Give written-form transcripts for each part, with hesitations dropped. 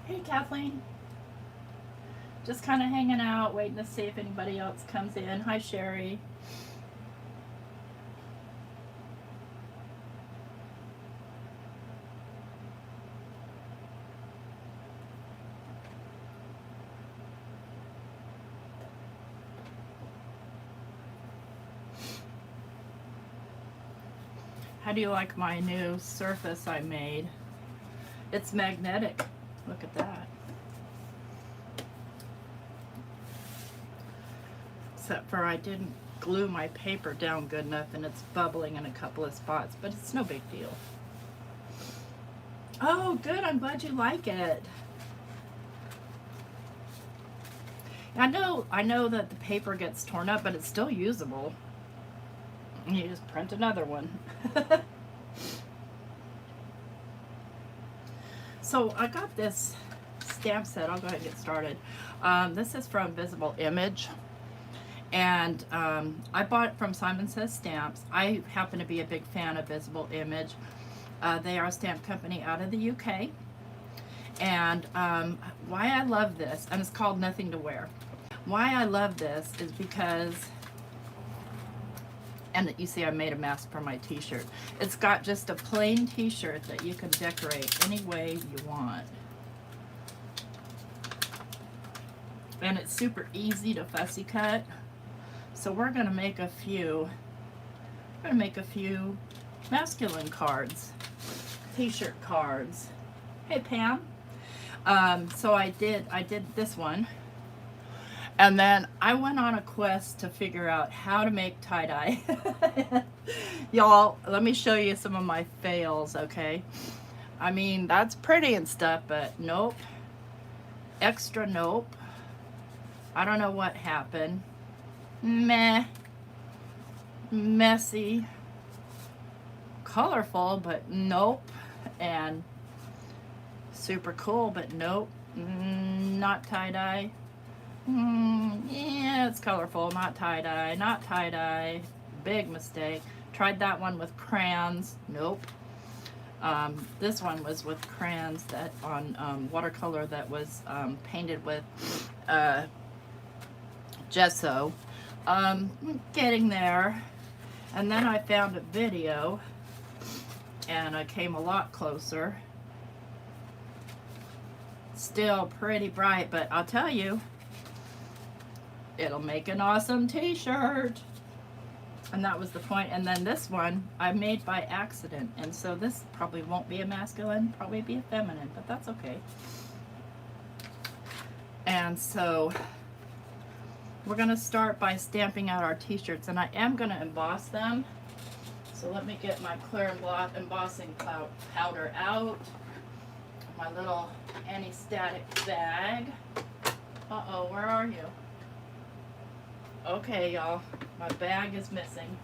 Hey, Kathleen. Just kind of hanging out, waiting to see if anybody else comes in. Hi, Sherry. How do you like my new surface I made? It's magnetic. Look at that. Except for I didn't glue my paper down good enough and it's bubbling in a couple of spots, but it's no big deal. Oh, good. I'm glad you like it. I know that the paper gets torn up, but it's still usable. You just print another one. So I got this stamp set. I'll go ahead and get started. This is from Visible Image. And I bought it from Simon Says Stamps. I happen to be a big fan of Visible Image. They are a stamp company out of the UK. And why I love this, and it's called Nothing to Wear. Why I love this is because, and you see I made a mask for my t-shirt. It's got just a plain t-shirt that you can decorate any way you want. And it's super easy to fussy cut. So we're gonna make a few masculine cards, t-shirt cards. Hey Pam. So I did this one. And then I went on a quest to figure out how to make tie-dye. Y'all, let me show you some of my fails, okay? I mean, that's pretty and stuff, but nope. Extra nope. I don't know what happened. Meh. Messy. Colorful, but nope. And super cool, but nope. Not tie-dye. Yeah, it's colorful, not tie-dye, not tie-dye. Big mistake. Tried that one with crayons. Nope. This one was with crayons that on watercolor that was painted with gesso. Getting there. And then I found a video and I came a lot closer. Still pretty bright, but I'll tell you, it'll make an awesome t-shirt. And that was the point. And then this one I made by accident. And so this probably won't be a masculine, probably be a feminine, but that's okay. And so we're gonna start by stamping out our t-shirts, and I am gonna emboss them. So let me get my clear embossing powder out. My little anti-static bag. Uh-oh, where are you? Okay, y'all, my bag is missing.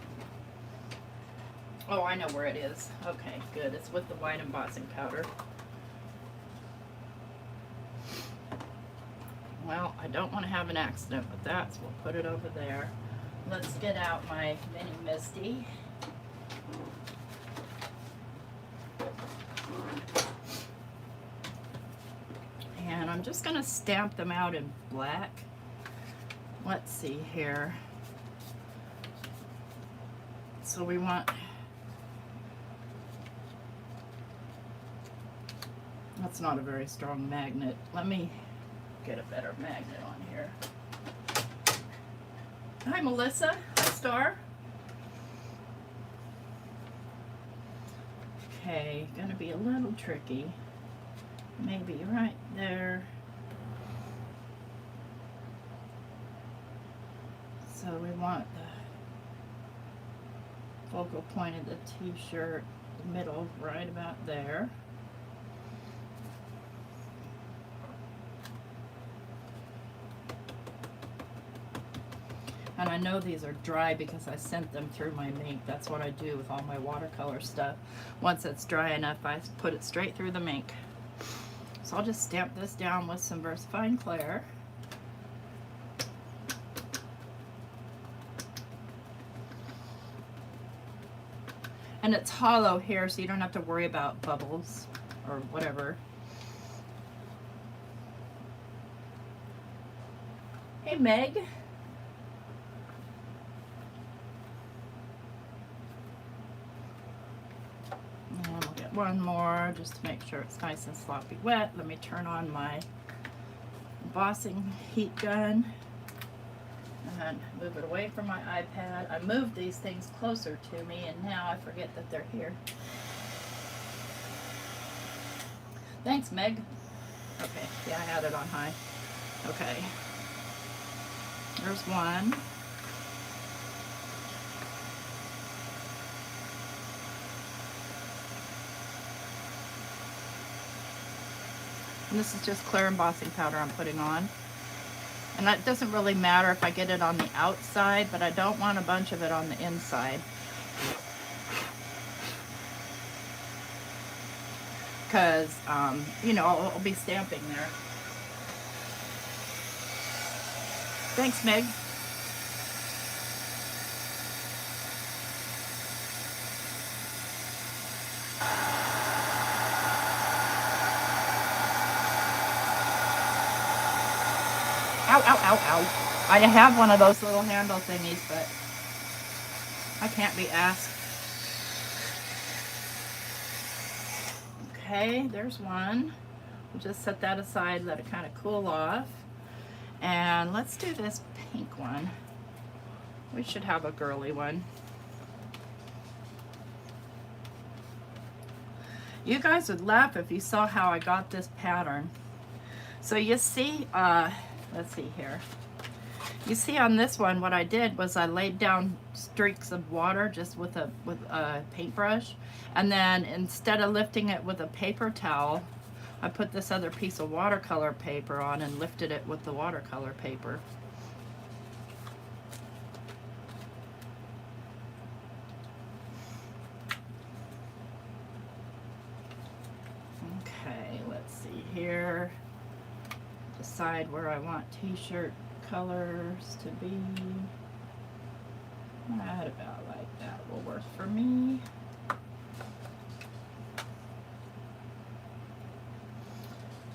Oh, I know where it is. Okay, good. It's with the white embossing powder. Well, I don't want to have an accident with that, so we'll put it over there. Let's get out my mini Misty. And I'm just going to stamp them out in black. Let's see here. So we want, that's not a very strong magnet. Let me get a better magnet on here. Hi Melissa, hi Star. Okay, gonna be a little tricky. Maybe right there. So we want the focal point of the t-shirt, the middle, right about there. And I know these are dry because I sent them through my ink. That's what I do with all my watercolor stuff. Once it's dry enough, I put it straight through the ink. So I'll just stamp this down with some VersaFine Clair. And it's hollow here, so you don't have to worry about bubbles or whatever. Hey, Meg. And we'll get one more just to make sure it's nice and sloppy wet. Let me turn on my embossing heat gun and move it away from my iPad. I moved these things closer to me and now I forget that they're here. Thanks, Meg. Okay, yeah, I had it on high. Okay. There's one. And this is just clear embossing powder I'm putting on. And that doesn't really matter if I get it on the outside, but I don't want a bunch of it on the inside. Because, you know, I'll be stamping there. Thanks, Meg. Ow, ow, ow, ow. I have one of those little handle thingies, but I can't be asked. Okay, there's one. We'll just set that aside, let it kind of cool off. And let's do this pink one. We should have a girly one. You guys would laugh if you saw how I got this pattern. So you see, let's see here. You see on this one, what I did was I laid down streaks of water just with a paintbrush, and then instead of lifting it with a paper towel, I put this other piece of watercolor paper on and lifted it with the watercolor paper. Okay, let's see here. Decide where I want t-shirt colors to be. Right about like that will work for me.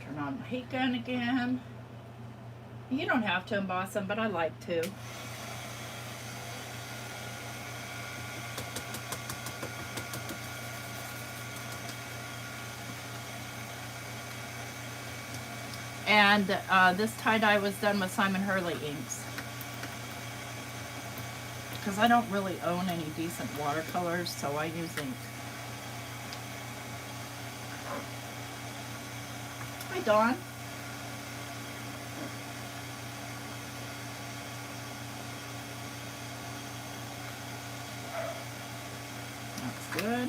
Turn on my heat gun again. You don't have to emboss them, but I like to. And this tie-dye was done with Simon Hurley inks. Because I don't really own any decent watercolors, so I use ink. Hi, Dawn. That's good.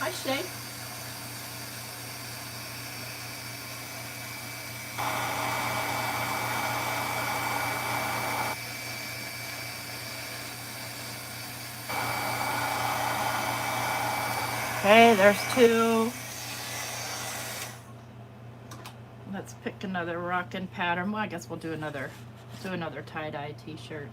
Hi, Shay. Okay, there's two. Let's pick another rockin' pattern. Well, I guess we'll do another tie-dye t-shirt.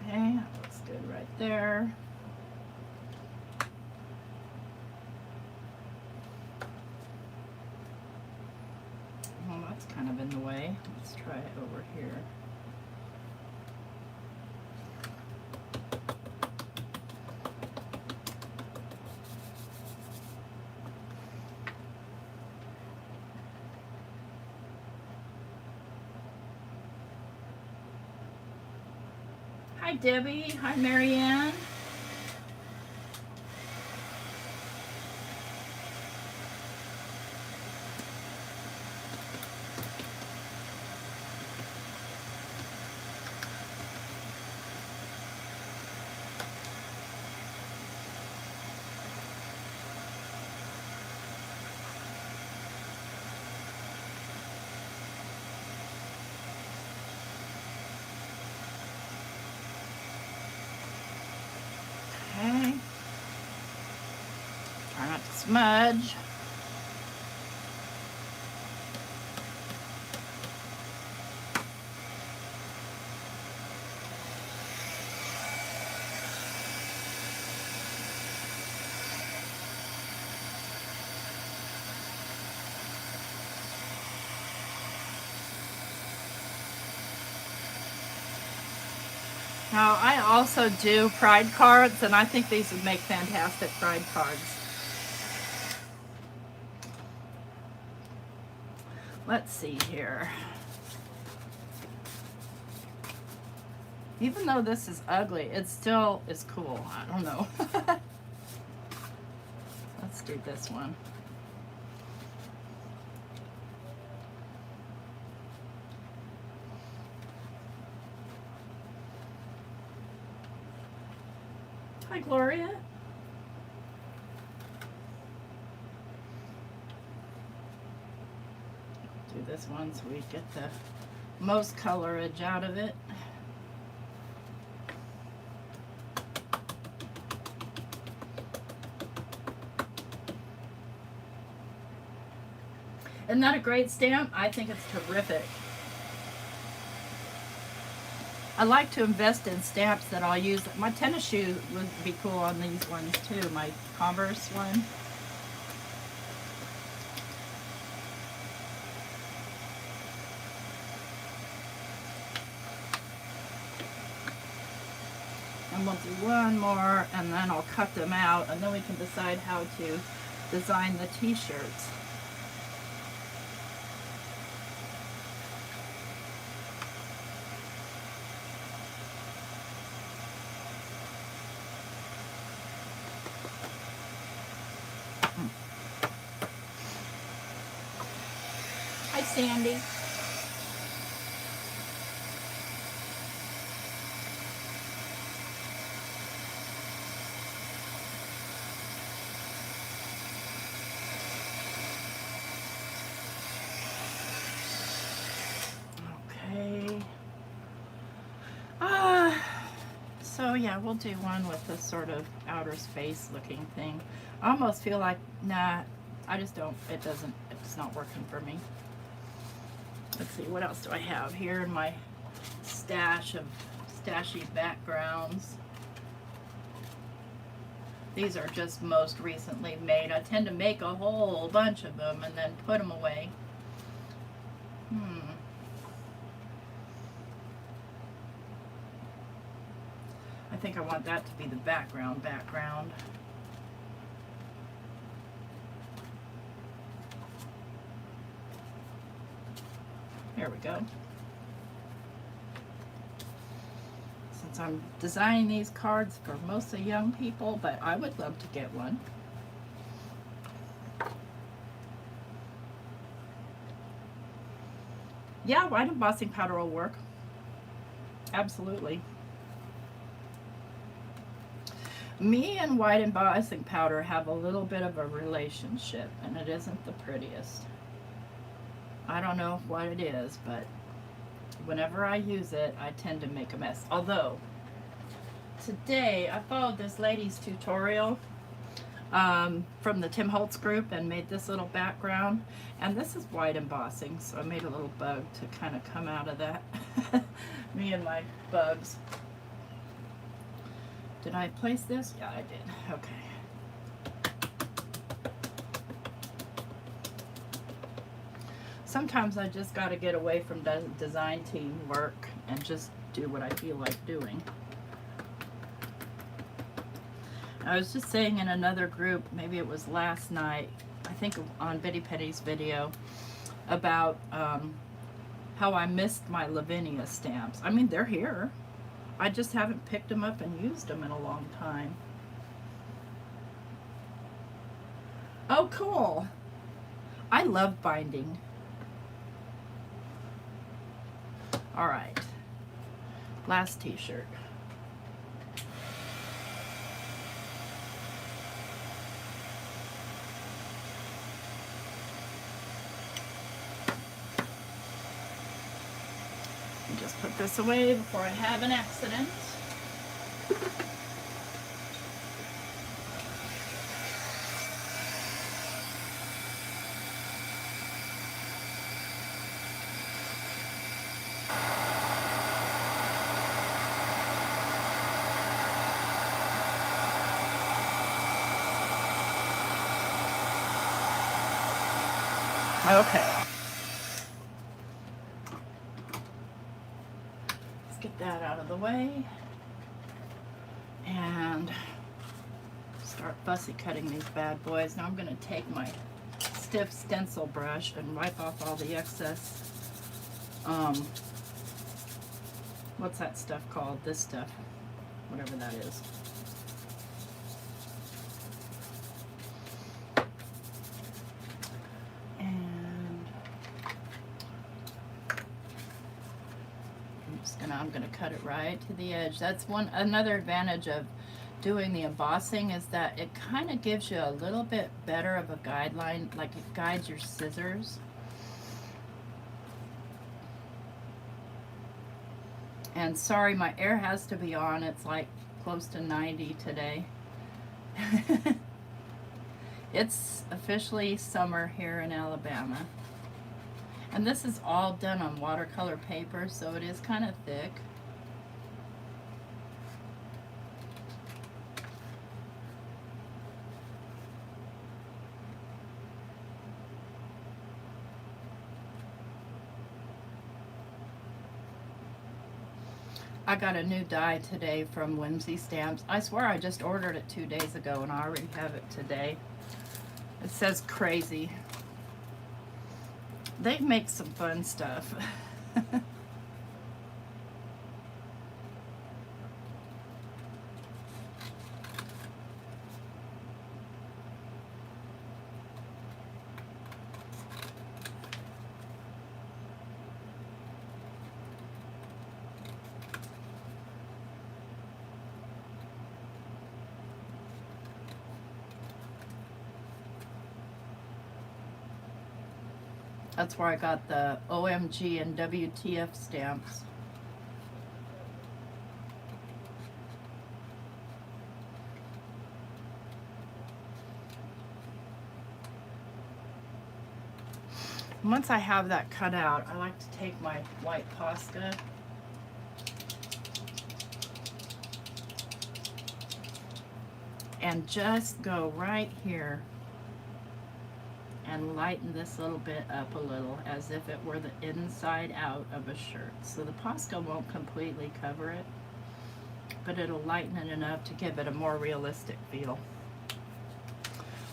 Okay, that looks good right there. Well, that's kind of in the way. Let's try it over here. Hi, Debbie. Hi, Marianne. smudge. Now, I also do pride cards, and I think these would make fantastic pride cards. Let's see here. Even though this is ugly, it still is cool. I don't know. Let's do this one. Hi, Gloria. Do this one so we get the most colorage out of it. Isn't that a great stamp? I think it's terrific. I like to invest in stamps that I'll use. My tennis shoe would be cool on these ones too, my Converse one. And we'll do one more, and then I'll cut them out, and then we can decide how to design the t-shirts. Hi, Sandy. Okay. So yeah, we'll do one with this sort of outer space looking thing. I almost feel like, nah, I just don't, it's not working for me. Let's see, what else do I have here in my stash of stashy backgrounds? These are just most recently made. I tend to make a whole bunch of them and then put them away. I think I want that to be the background. There we go. Since I'm designing these cards for mostly young people, but I would love to get one. Yeah, white embossing powder will work. Absolutely. Me and white embossing powder have a little bit of a relationship, and it isn't the prettiest. I don't know what it is, but whenever I use it, I tend to make a mess. Although, today I followed this lady's tutorial from the Tim Holtz group and made this little background, and this is white embossing, so I made a little bug to kind of come out of that. Me and my bugs. Did I place this? Yeah, I did. Okay. Sometimes I just got to get away from design team work and just do what I feel like doing. I was just saying in another group, maybe it was last night, I think on Bitty Petty's video, about how I missed my Lavinia stamps. I mean, they're here. I just haven't picked them up and used them in a long time. Oh, cool. I love binding. All right. Last t-shirt. Just put this away before I have an accident. Okay. Let's get that out of the way. And start fussy cutting these bad boys. Now I'm going to take my stiff stencil brush and wipe off all the excess, what's that stuff called? This stuff, whatever that is. And I'm gonna cut it right to the edge. That's another advantage of doing the embossing, is that it kind of gives you a little bit better of a guideline, like it guides your scissors. And sorry, my air has to be on. It's like close to 90 today. It's officially summer here in Alabama. And this is all done on watercolor paper, so it is kind of thick. I got a new die today from Whimsy Stamps. I swear I just ordered it 2 days ago and I already have it today. It says Crazy. They make some fun stuff. That's where I got the OMG and WTF stamps. Once I have that cut out, I like to take my white Posca and just go right here and lighten this little bit up a little, as if it were the inside out of a shirt. So the Posca won't completely cover it, but it'll lighten it enough to give it a more realistic feel.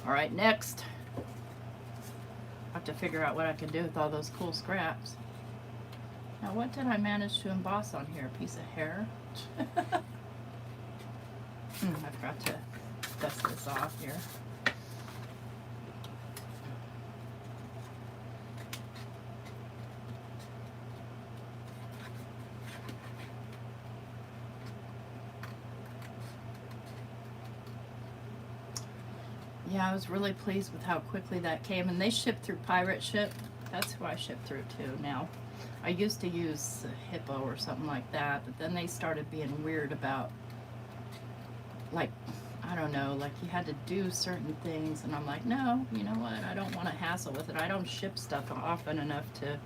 All right, next, I have to figure out what I can do with all those cool scraps. Now, what did I manage to emboss on here? A piece of hair? I forgot to dust this off here. Yeah, I was really pleased with how quickly that came, and they shipped through Pirate Ship. That's who I ship through too now. I used to use Hippo or something like that, but then they started being weird about, like, I don't know, like you had to do certain things, and I'm like, no, you know what, I don't want to hassle with it. I don't ship stuff often enough to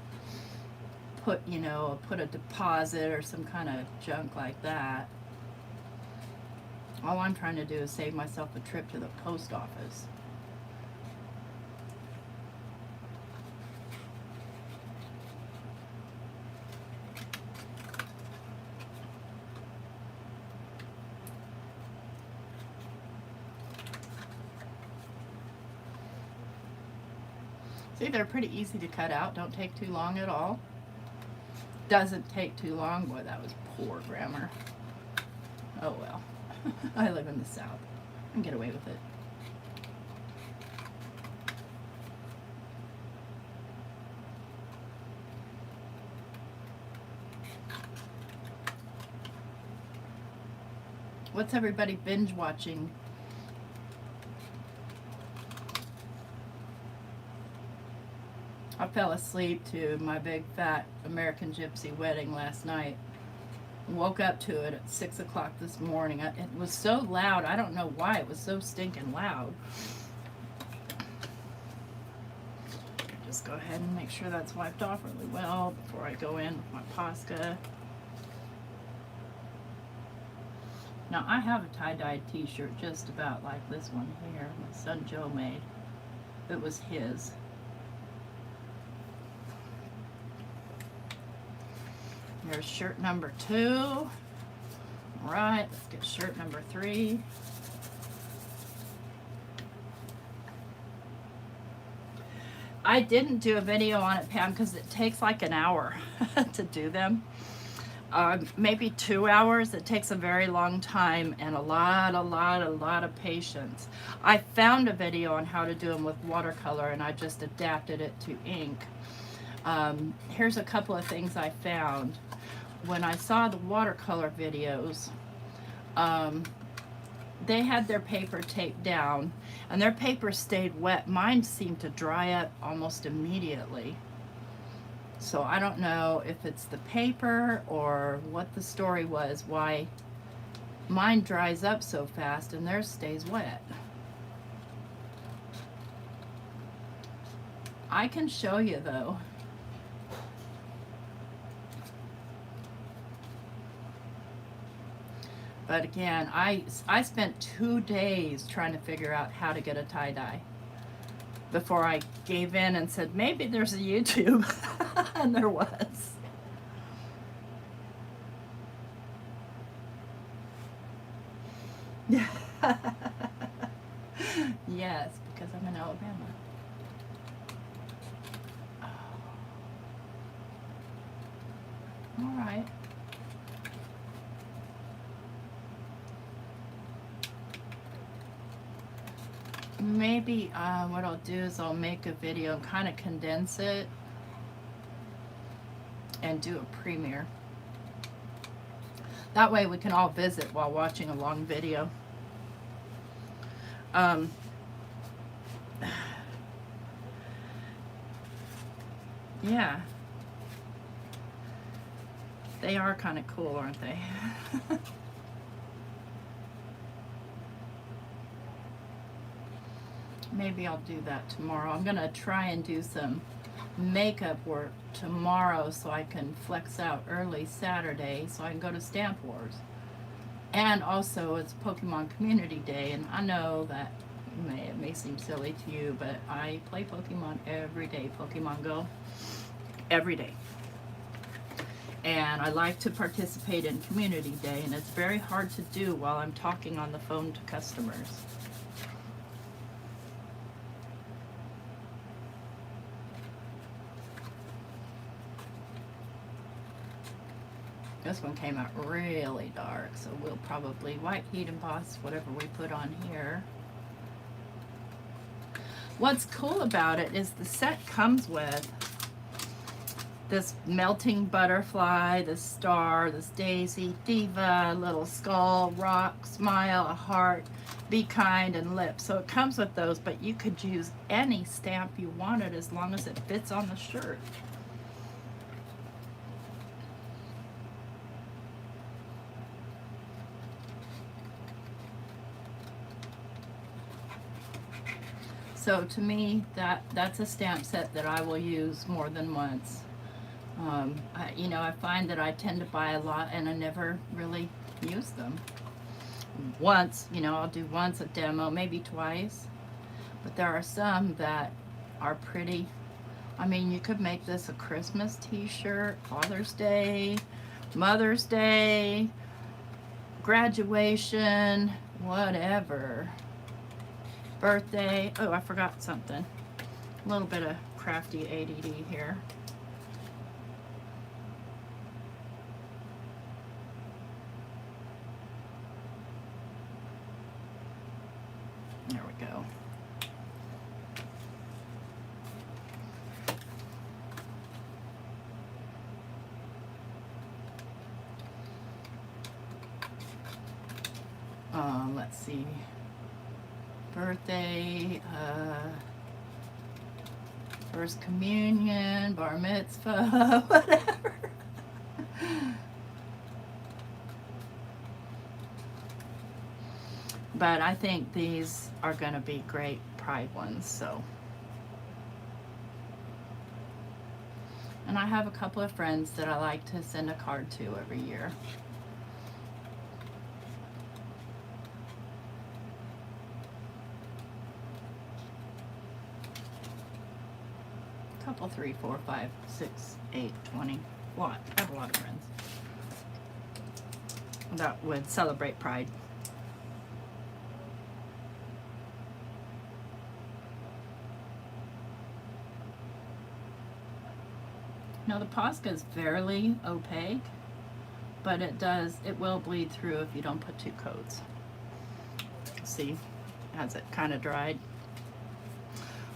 put, you know, put a deposit or some kind of junk like that. All I'm trying to do is save myself a trip to the post office. See, they're pretty easy to cut out. Don't take too long at all. Doesn't take too long. Boy, that was poor grammar. Oh well. I live in the South. I can get away with it. What's everybody binge watching? I fell asleep to my big fat American Gypsy wedding last night. Woke up to it at 6 o'clock this morning. It was so loud. I don't know why it was so stinking loud. Just go ahead and make sure that's wiped off really well before I go in with my Posca. Now I have a tie-dyed t-shirt just about like this one here. My son Joe made. It was his. Here's shirt number 2. All right, let's get shirt number 3. I didn't do a video on it, Pam, because it takes like an hour to do them. Maybe 2 hours. It takes a very long time and a lot of patience. I found a video on how to do them with watercolor, and I just adapted it to ink. Here's a couple of things I found. When I saw the watercolor videos, they had their paper taped down, and their paper stayed wet. Mine seemed to dry up almost immediately. So I don't know if it's the paper or what the story was, why mine dries up so fast and theirs stays wet. I can show you though. But again, I spent 2 days trying to figure out how to get a tie-dye before I gave in and said, maybe there's a YouTube. And there was. Yes, because I'm in Alabama. Oh. All right. Maybe what I'll do is I'll make a video and kind of condense it and do a premiere. That way we can all visit while watching a long video. Yeah. They are kind of cool, aren't they? Maybe I'll do that tomorrow. I'm gonna try and do some makeup work tomorrow so I can flex out early Saturday so I can go to Stamp Wars. And also it's Pokemon Community Day, and I know that it may seem silly to you, but I play Pokemon every day, Pokemon Go, every day. And I like to participate in Community Day, and it's very hard to do while I'm talking on the phone to customers. This one came out really dark, so we'll probably white heat emboss whatever we put on here. What's cool about it is the set comes with this melting butterfly, this star, this daisy, diva, little skull, rock, smile, a heart, be kind, and lips. So it comes with those, but you could use any stamp you wanted as long as it fits on the shirt. So to me, that's a stamp set that I will use more than once. I find that I tend to buy a lot and I never really use them. Once, I'll do once a demo, maybe twice. But there are some that are pretty. I mean, you could make this a Christmas t-shirt, Father's Day, Mother's Day, graduation, whatever. Birthday. Oh, I forgot something. A little bit of crafty ADD here. There we go. Let's see. Birthday, first communion, bar mitzvah, whatever. But I think these are going to be great Pride ones, so. And I have a couple of friends that I like to send a card to every year. Couple, 3, 4, 5, 6, 8, 20. lot. I have a lot of friends that would celebrate Pride. Now the Posca is fairly opaque, but it will bleed through if you don't put two coats. See, as it kind of dried.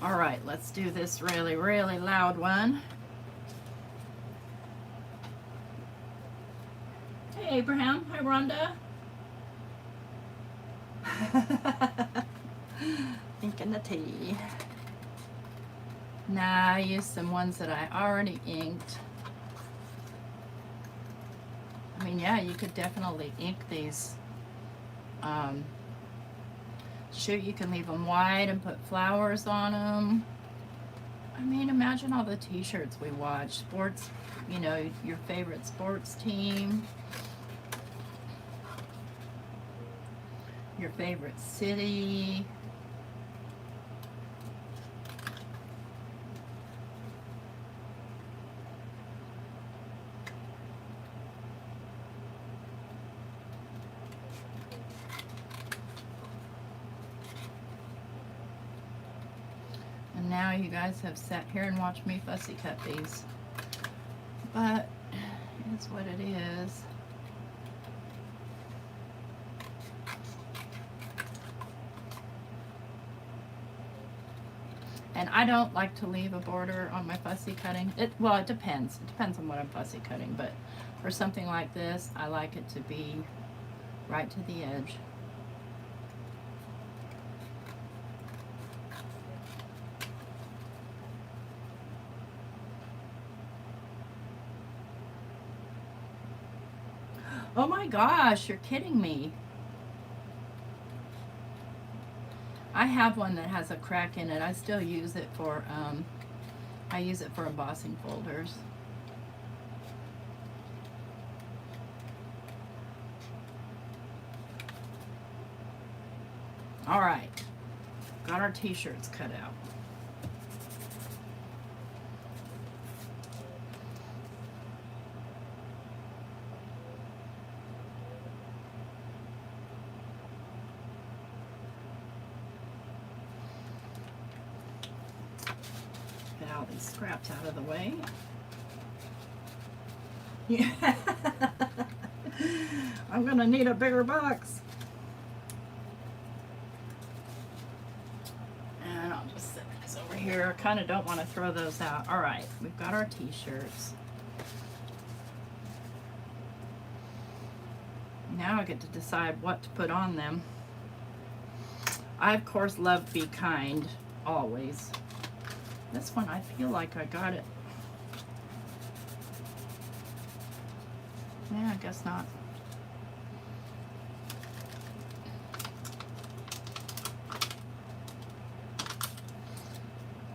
All right, let's do this really, really loud one. Hey, Abraham. Hi, Rhonda. Inking the tea. Now I used some ones that I already inked. I mean, yeah, you could definitely ink these. Shoot, you can leave them white and put flowers on them. I mean, imagine all the t-shirts we watch. Sports, you know, your favorite sports team. Your favorite city. And now you guys have sat here and watched me fussy cut these. But it's what it is. And I don't like to leave a border on my fussy cutting. Well, it depends. It depends on what I'm fussy cutting. But for something like this, I like it to be right to the edge. Oh my gosh, you're kidding me. I have one that has a crack in it. I still use it for, I use it for embossing folders. All right, got our t-shirts cut out. Get all these scraps out of the way. Yeah. I'm gonna need a bigger box. And I'll just set this over here. I kind of don't want to throw those out. All right, we've got our t-shirts. Now I get to decide what to put on them. I, of course, love Be Kind, always. This one, I feel like I got it. Yeah, I guess not.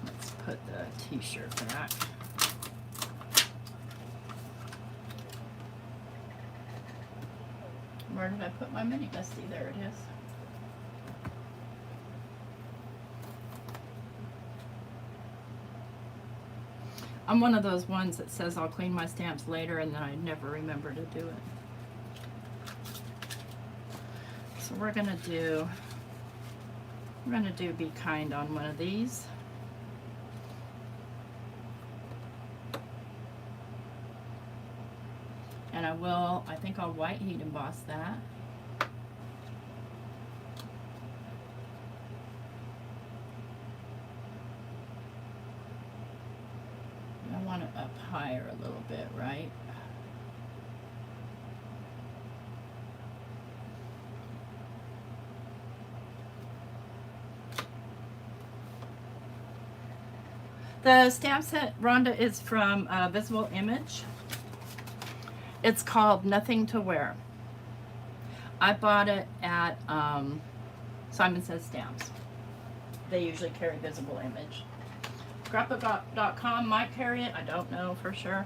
Let's put the t-shirt back. Where did I put my mini Gusty? There it is. I'm one of those ones that says I'll clean my stamps later and then I never remember to do it. So we're gonna do Be Kind on one of these. And I think I'll white heat emboss that. I want it up higher a little bit, right? The stamp set, Rhonda, is from Visible Image. It's called Nothing to Wear. I bought it at Simon Says Stamps. They usually carry Visible Image. Scrapbook.com might carry it. I don't know for sure.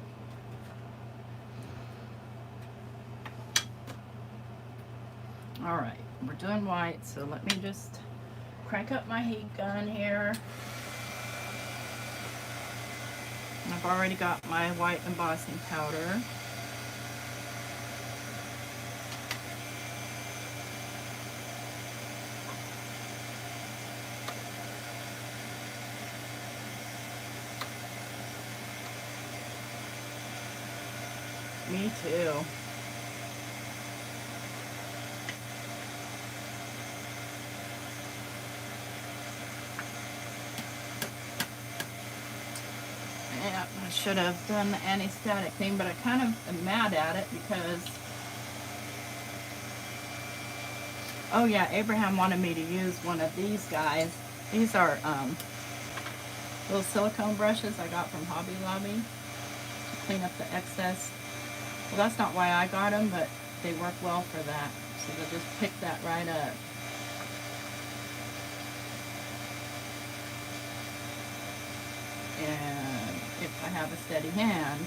All right, we're doing white, so let me just crank up my heat gun here. And I've already got my white embossing powder. Me too. Yeah, I should have done the anti-static thing, but I kind of am mad at it because, oh yeah, Abraham wanted me to use one of these guys. These are little silicone brushes I got from Hobby Lobby to clean up the excess. Well, that's not why I got them, but they work well for that. So they'll just pick that right up. And if I have a steady hand,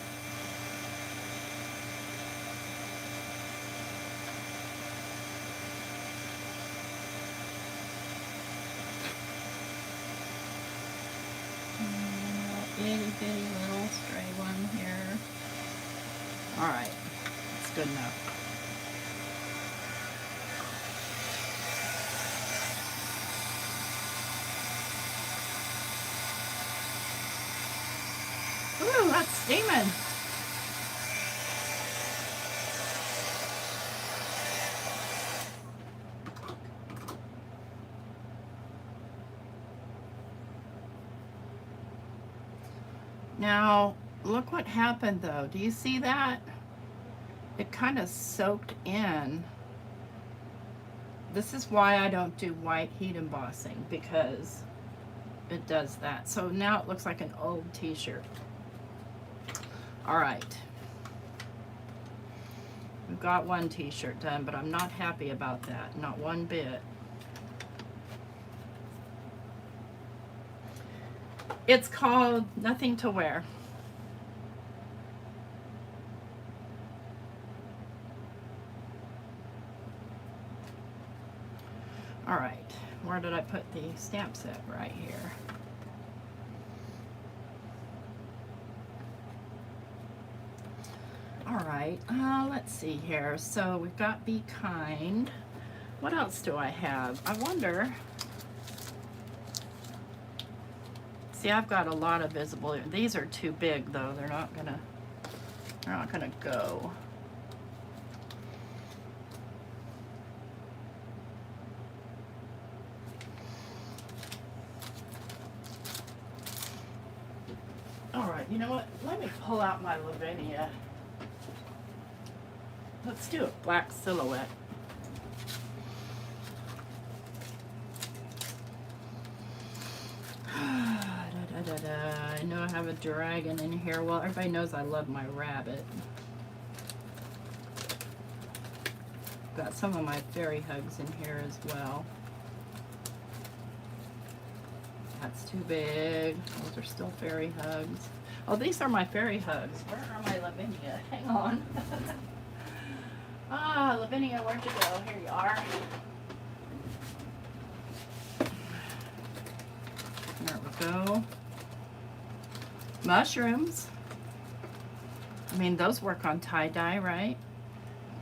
itty bitty little stray one here. All right, that's good enough. Ooh, that's steaming. Now, look what happened though. Do you see that? It kind of soaked in. This is why I don't do white heat embossing, because it does that. So now it looks like an old t-shirt. All right. We've got one t-shirt done, but I'm not happy about that. Not one bit. It's called Nothing to Wear. All right, where did I put the stamp set? Right here. All right, let's see here. So we've got Be Kind. What else do I have? I wonder. See, I've got a lot of visible. These are too big though. They're not gonna go. All right, you know what? Let me pull out my Lavinia. Let's do a black silhouette. I know I have a dragon in here. Well, everybody knows I love my rabbit. Got some of my fairy hugs in here as well. That's too big. Those are still fairy hugs. Oh, these are my fairy hugs. Where are my Lavinia? Hang on. Ah, Lavinia, where'd you go? Here you are. There we go. Mushrooms. I mean, those work on tie-dye, right?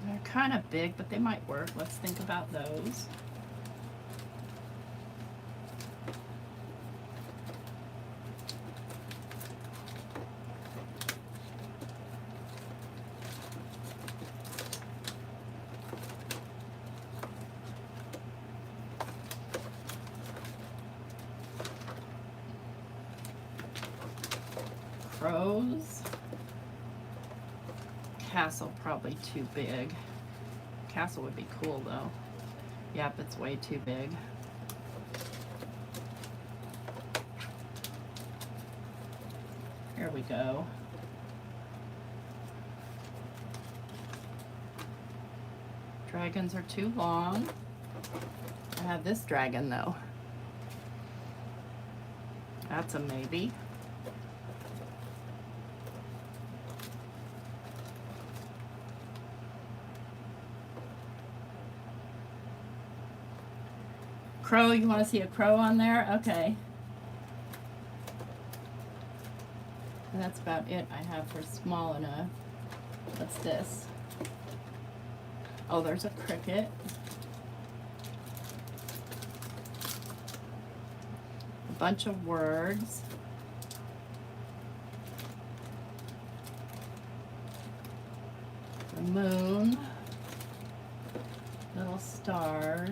They're kind of big, but they might work. Let's think about those. Crows. Castle probably too big. Castle would be cool though. Yep, it's way too big. Here we go. Dragons are too long. I have this dragon though. That's a maybe. Crow, you want to see a crow on there? Okay. that's about it I have for small enough. What's this? Oh, there's a cricket. A bunch of words. The moon. Little stars.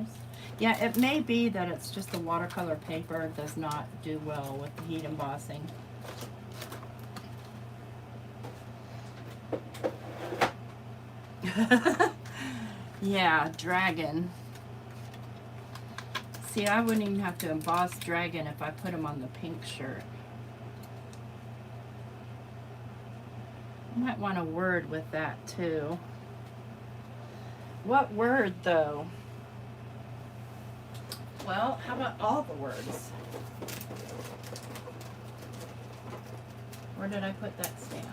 Yeah, it may be that it's just the watercolor paper does not do well with the heat embossing. Yeah, dragon. See, I wouldn't even have to emboss dragon if I put him on the pink shirt. I might want a word with that too. What word though? Well, how about all the words? Where did I put that stamp?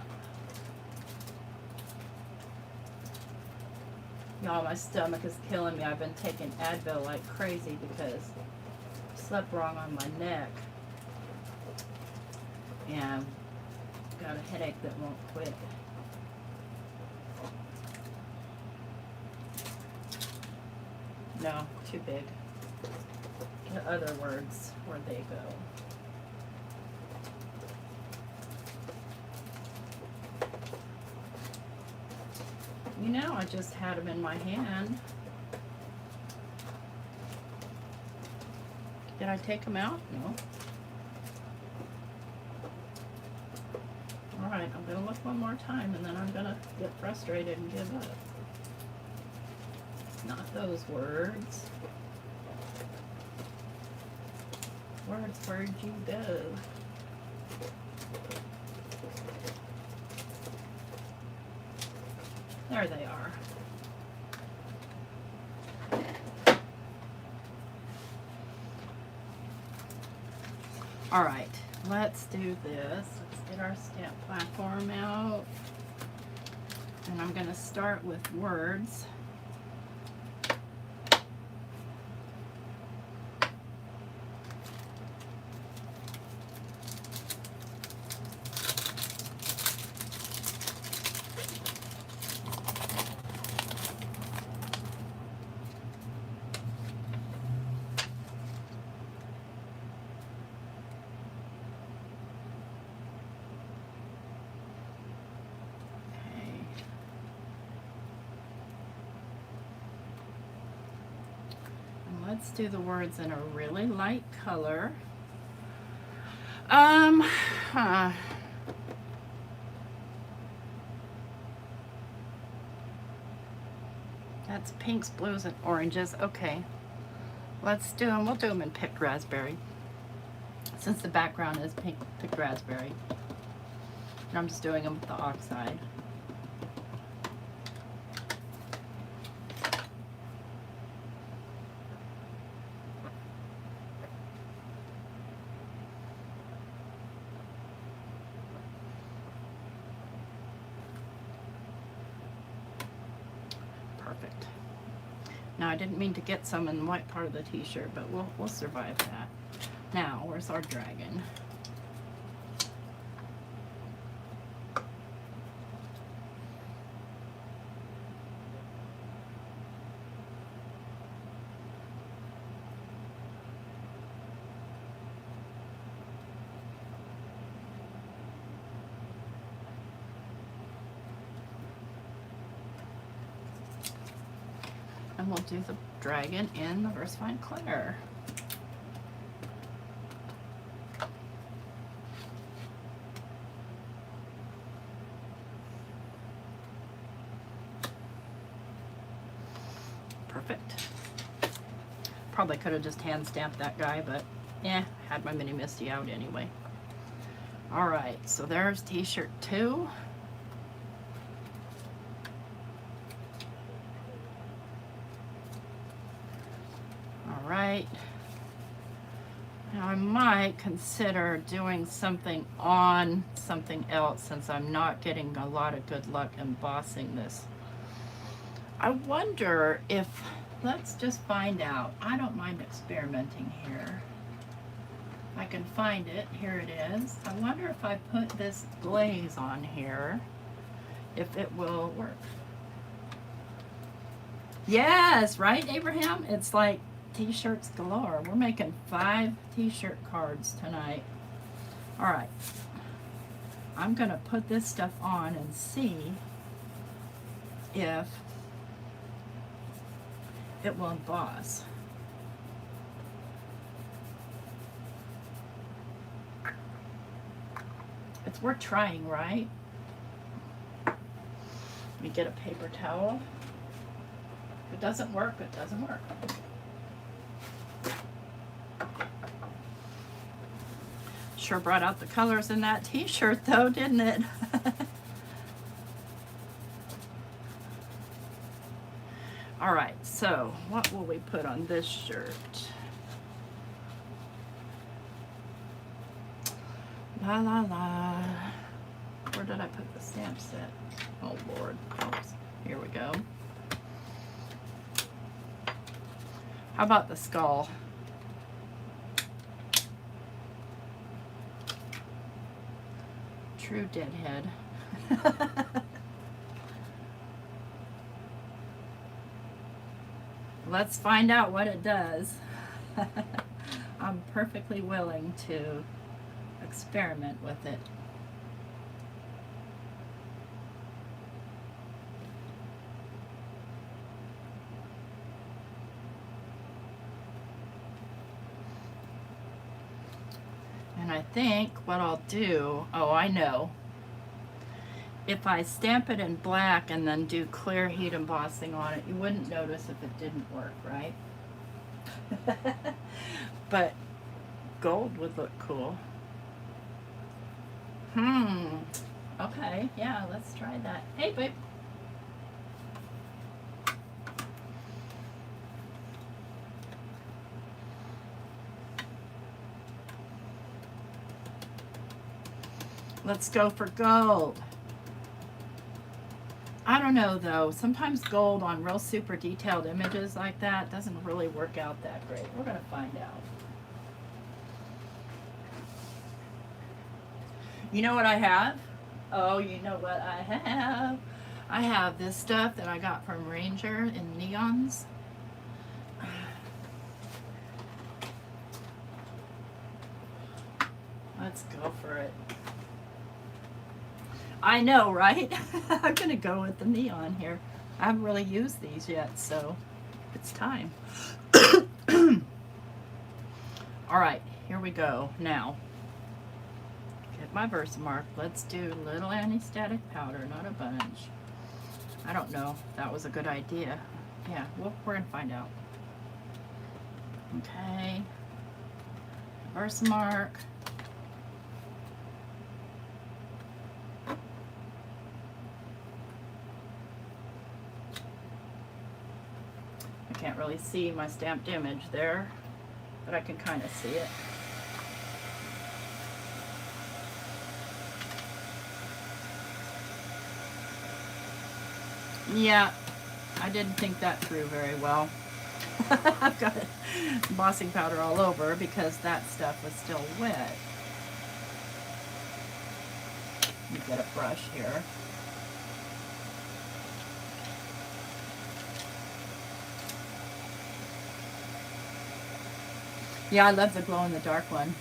Y'all, my stomach is killing me. I've been taking Advil like crazy because I slept wrong on my neck. And got a headache that won't quit. No, too big. The other words, where'd they go? You know, I just had them in my hand. Did I take them out? No. Alright, I'm going to look one more time and then I'm going to get frustrated and give up. Not those words. Words, where'd you go? There they are. All right, let's do this. Let's get our stamp platform out. And I'm going to start with words. Let's do the words in a really light color. That's pinks, blues, and oranges. Okay, let's do them. We'll do them in picked raspberry, since the background is pink picked raspberry. And I'm just doing them with the oxide. Perfect. Now I didn't mean to get some in the white part of the t-shirt, but we'll survive that. Now, where's our dragon? And we'll do the dragon in the Versafine Claire. Perfect. Probably could have just hand stamped that guy, but yeah, had my mini Misty out anyway. All right, so there's t-shirt 2. Right. Now I might consider doing something on something else since I'm not getting a lot of good luck embossing this. I wonder if, let's just find out. I don't mind experimenting here. I can find it. Here it is. I wonder if I put this glaze on here, if it will work. Yes, right, Abraham? It's like t-shirts galore. We're making 5 t-shirt cards tonight. All right. I'm going to put this stuff on and see if it will emboss. It's worth trying, right? Let me get a paper towel. If it doesn't work, it doesn't work. Sure brought out the colors in that t-shirt though, didn't it? All right, so what will we put on this shirt? La la la. Where did I put the stamp set? Oh Lord. Oops. Here we go. How about the skull? True deadhead. Let's find out what it does. I'm perfectly willing to experiment with it. And I think what I'll do, oh, I know. If I stamp it in black and then do clear heat embossing on it, you wouldn't notice if it didn't work, right? But gold would look cool. Okay, yeah, let's try that. Hey, babe. Let's go for gold. I don't know though, sometimes gold on real super detailed images like that doesn't really work out that great. We're gonna find out. You know what I have? Oh, you know what I have? I have this stuff that I got from Ranger in neons. Let's go for it. I know, right? I'm gonna go with the neon here. I haven't really used these yet, so it's time. All right, here we go. Now, get my Versamark. Let's do little anti-static powder, not a bunch. I don't know if that was a good idea. Yeah, well, we're gonna find out. Okay, Versamark. Can't really see my stamped image there, but I can kind of see it. Yeah, I didn't think that through very well. I've got embossing powder all over because that stuff was still wet. Let me get a brush here. Yeah, I love the glow-in-the-dark one.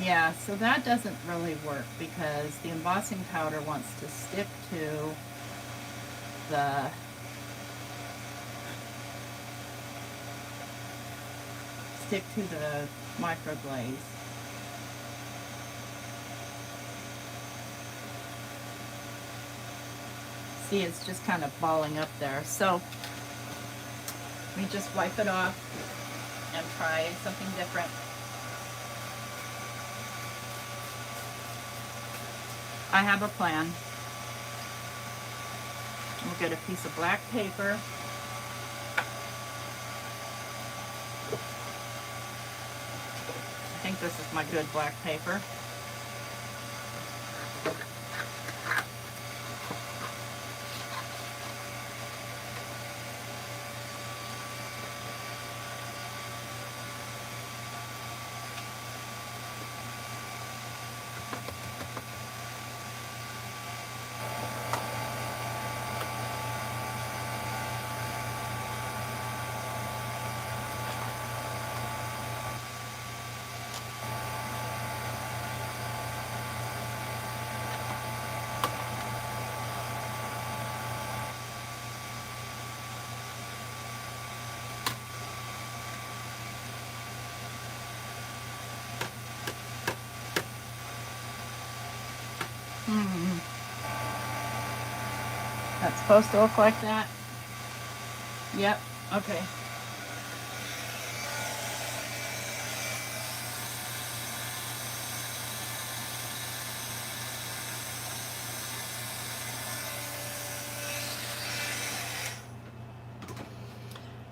Yeah, so that doesn't really work because the embossing powder wants to stick to the microglaze. See, it's just kind of balling up there. So let me just wipe it off and try something different. I have a plan. We'll get a piece of black paper. I think this is my good black paper. Hmm. That's supposed to look like that? Yep. Okay.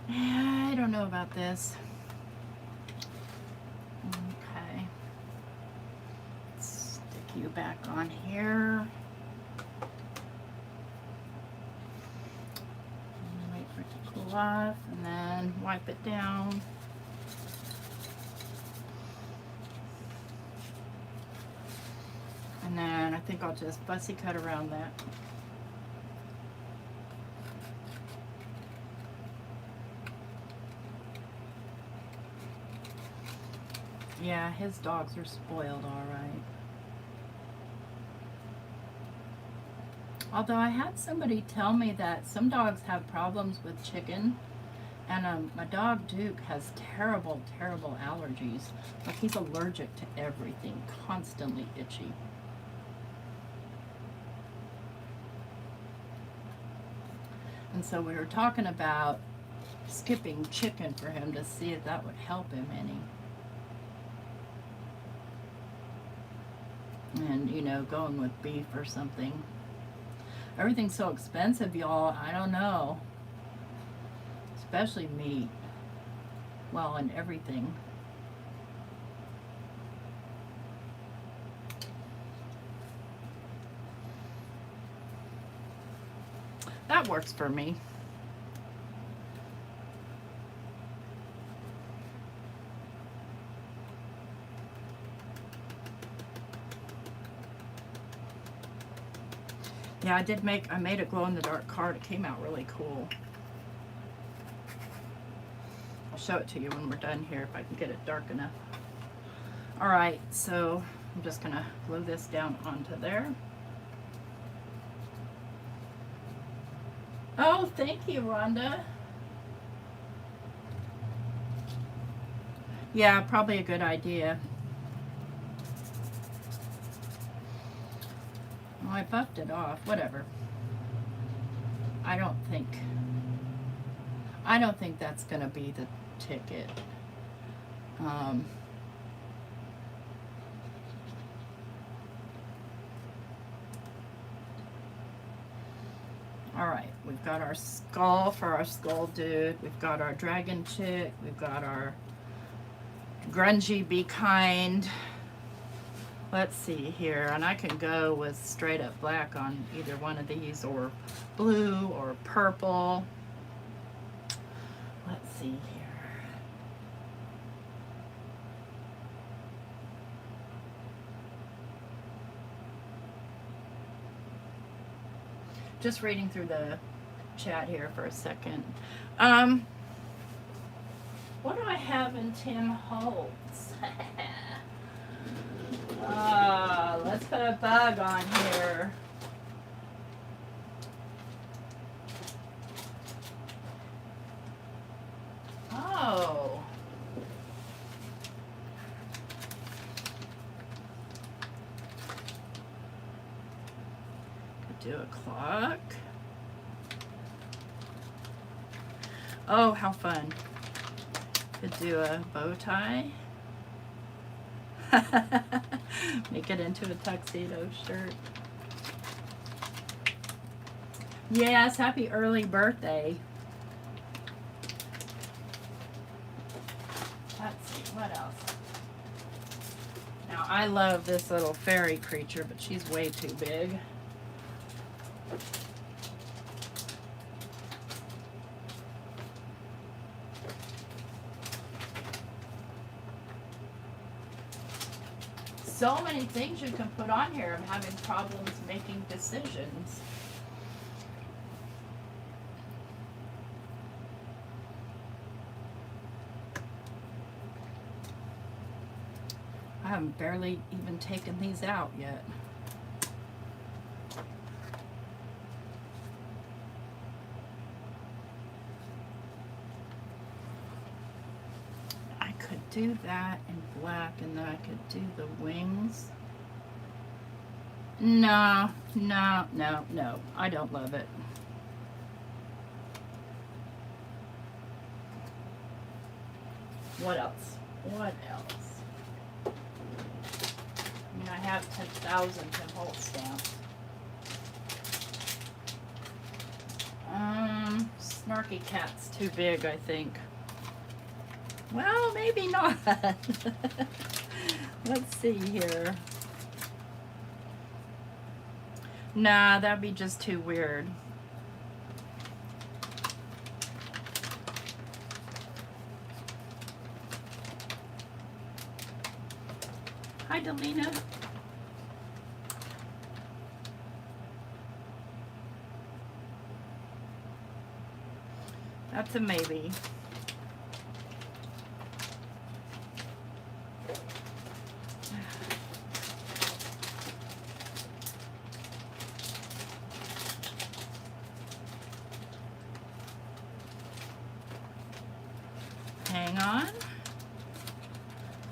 I don't know about this. Okay. Stick you back on here. Wait for it to cool off and then wipe it down. And then I think I'll just fussy cut around that. Yeah, his dogs are spoiled all right. Although I had somebody tell me that some dogs have problems with chicken, and my dog Duke has terrible, terrible allergies. Like he's allergic to everything, constantly itchy. And so we were talking about skipping chicken for him to see if that would help him any. And, you know, going with beef or something. Everything's so expensive, y'all. I don't know. Especially meat. Well, and everything. That works for me. Yeah, I made a glow-in-the-dark card. It came out really cool. I'll show it to you when we're done here if I can get it dark enough. All right, so I'm just gonna glue this down onto there. Oh, thank you, Rhonda. Yeah, probably a good idea. Well, I buffed it off. Whatever. I don't think that's gonna be the ticket. All right, we've got our skull for our skull dude. We've got our dragon chick. We've got our grungy be kind. Let's see here, and I can go with straight up black on either one of these, or blue or purple. Let's see here. Just reading through the chat here for a second. What do I have in Tim Holtz? Let's put a bug on here. Oh. Could do a clock. Oh, how fun. Could do a bow tie. Make it into a tuxedo shirt. Yes, happy early birthday. Let's see, what else? Now, I love this little fairy creature, but she's way too big. So many things you can put on here. I'm having problems making decisions. I haven't barely even taken these out yet. I could do that in black, and then I could do the wings. No, no, no, no. I don't love it. What else? What else? I mean, I have 10,000 Tim Holtz stamps. Snarky Cat's too big, I think. Well, maybe not. Let's see here. Nah, that'd be just too weird. Hi, Delina. That's a maybe. Hang on.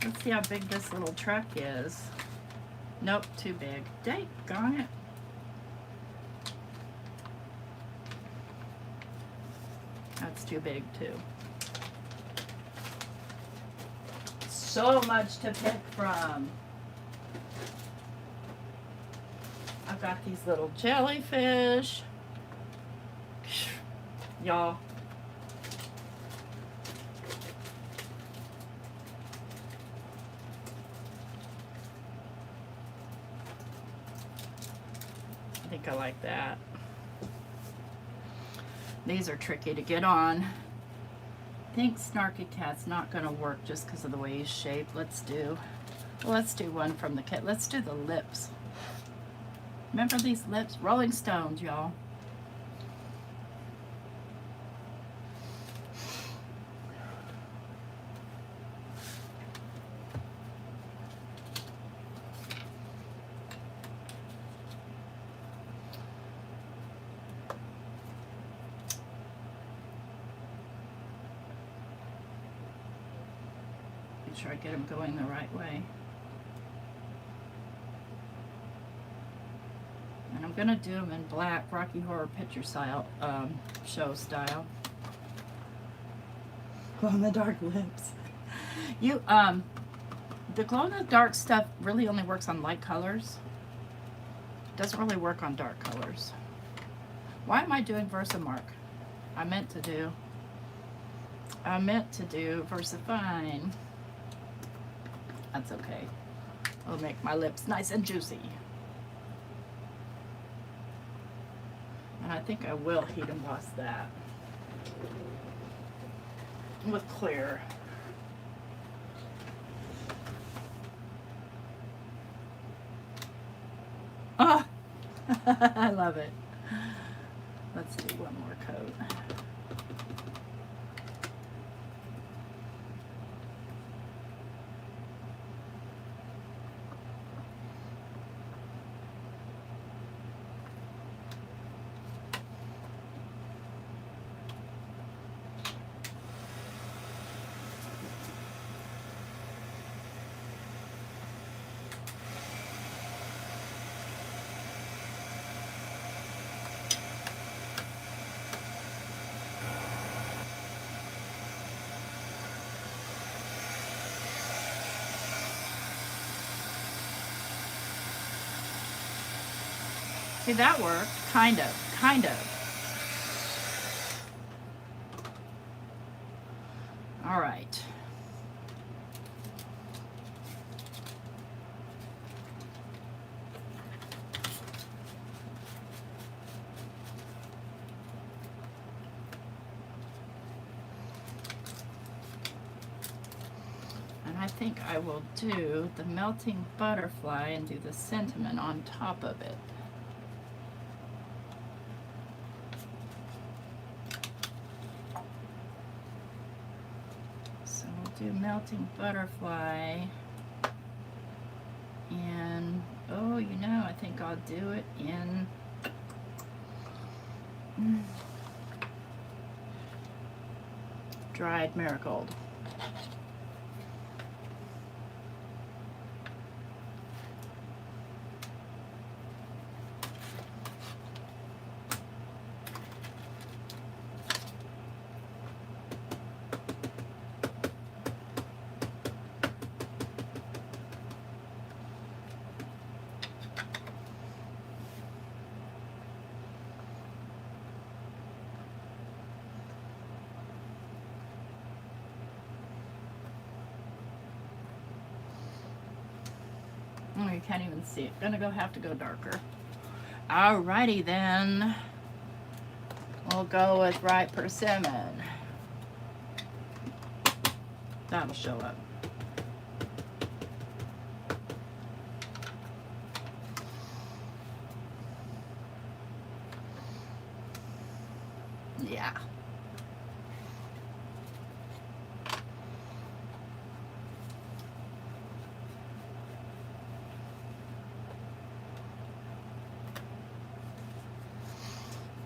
Let's see how big this little truck is. Nope, too big. Daggone it. That's too big too. So much to pick from. I've got these little jellyfish. Y'all. I think I like that. These are tricky to get on. I think Snarky Cat's not going to work just because of the way he's shaped. Let's do one from the kit. Let's do the lips. Remember these lips? Rolling Stones, y'all. Make sure I get them going the right way. And I'm gonna do them in black, Rocky Horror Picture style, show style. Glow in the dark lips. You, the glow in the dark stuff really only works on light colors. Doesn't really work on dark colors. Why am I doing Versamark? I meant to do VersaFine. That's okay. It'll make my lips nice and juicy. And I think I will heat emboss that with clear. Ah, I love it. Let's do one more coat. See, that worked. Kind of. All right. And I think I will do the melting butterfly and do the sentiment on top of it. Do melting butterfly, and oh, you know, I think I'll do it in dried marigold. Oh, you can't even see it. Gonna have to go darker. Alrighty then. We'll go with Right Persimmon. That'll show up. Yeah.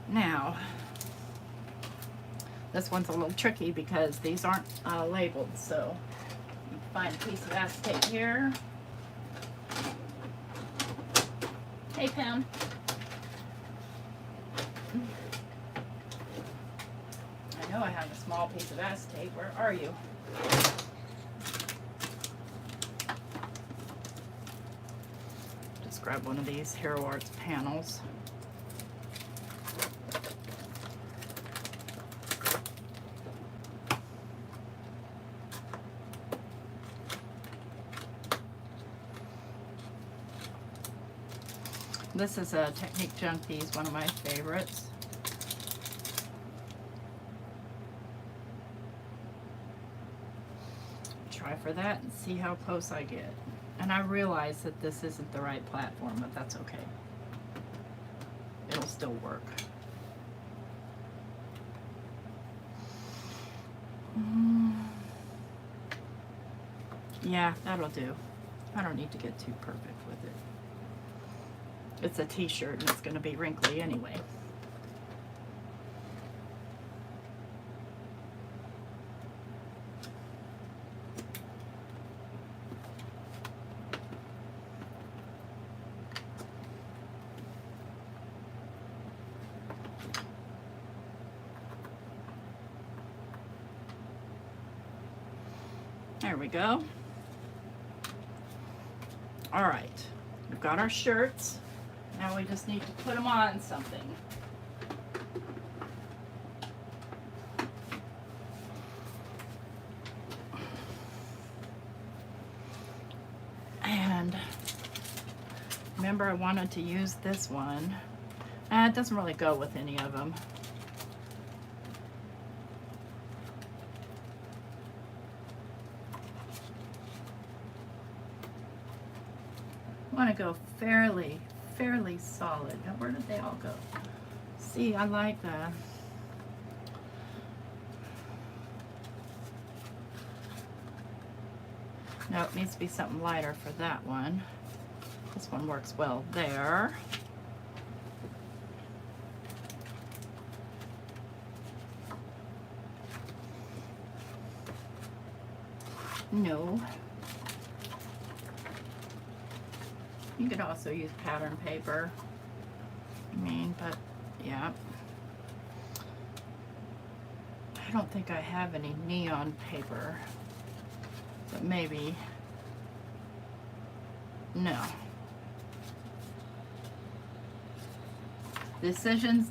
Now, this one's a little tricky because these aren't labeled, so you find a piece of acetate here. Hey, Pam. I know I have a small piece of acetate. Where are you? Just grab one of these Hero Arts panels. This is a Technique Junkies, one of my favorites. Try for that and see how close I get. And I realize that this isn't the right platform, but that's okay. It'll still work. Yeah, that'll do. I don't need to get too perfect with it. It's a t-shirt and it's going to be wrinkly anyway. There we go. All right, we've got our shirts. Now we just need to put them on something. And remember, I wanted to use this one. It doesn't really go with any of them. I want to go fairly solid. Now, where did they all go? See, I like that. No, it needs to be something lighter for that one. This one works well there. No. You could also use pattern paper. I mean, but yeah. I don't think I have any neon paper, but maybe. No. Decisions.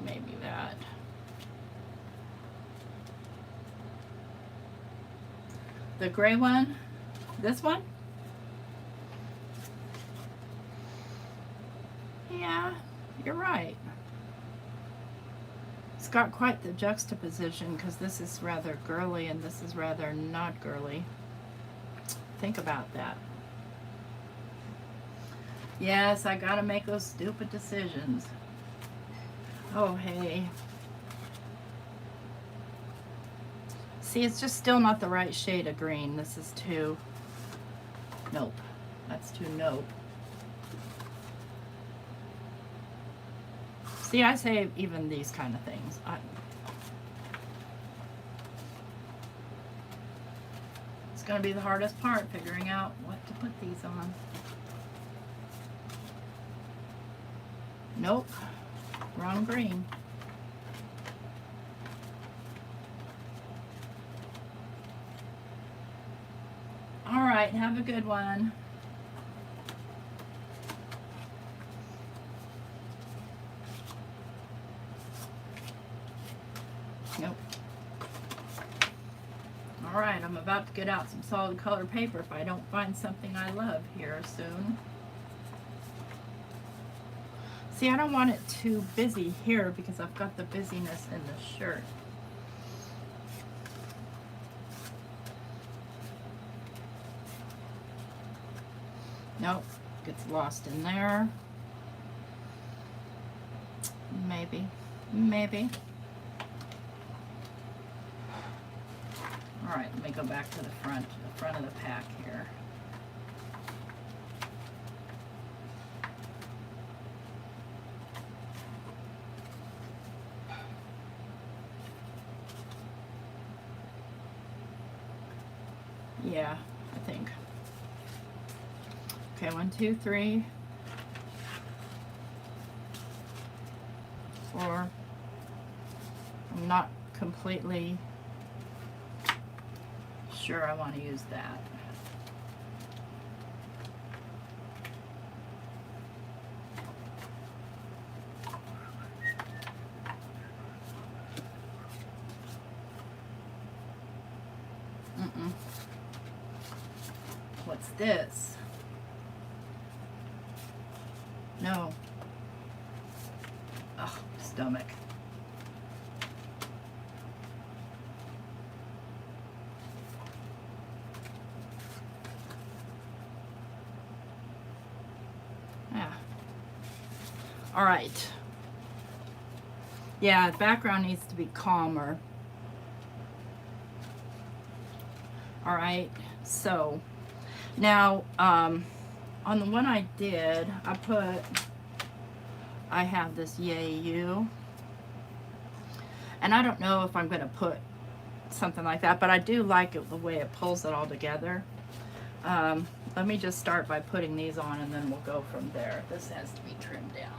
Maybe that. The gray one, this one? Yeah, you're right. It's got quite the juxtaposition because this is rather girly and this is rather not girly. Think about that. Yes, I gotta make those stupid decisions. Oh, hey. See, it's just still not the right shade of green. This is too... Nope. That's too nope. See, I say even these kind of things. It's going to be the hardest part, figuring out what to put these on. Nope. Wrong green. All right, have a good one. to get out some solid color paper if I don't find something I love here soon. See, I don't want it too busy here because I've got the busyness in the shirt. Nope, gets lost in there. Maybe, maybe. All right, let me go back to the front of the pack here. Yeah, I think. Okay, 1, 2, 3, 4. I'm not completely sure I want to use that. What's this? No. Oh, stomach. Yeah. All right. Yeah, the background needs to be calmer. All right, so now on the one I did, I have this Yay You, and I don't know if I'm going to put something like that, but I do like it the way it pulls it all together. Let me just start by putting these on and then we'll go from there. This has to be trimmed down.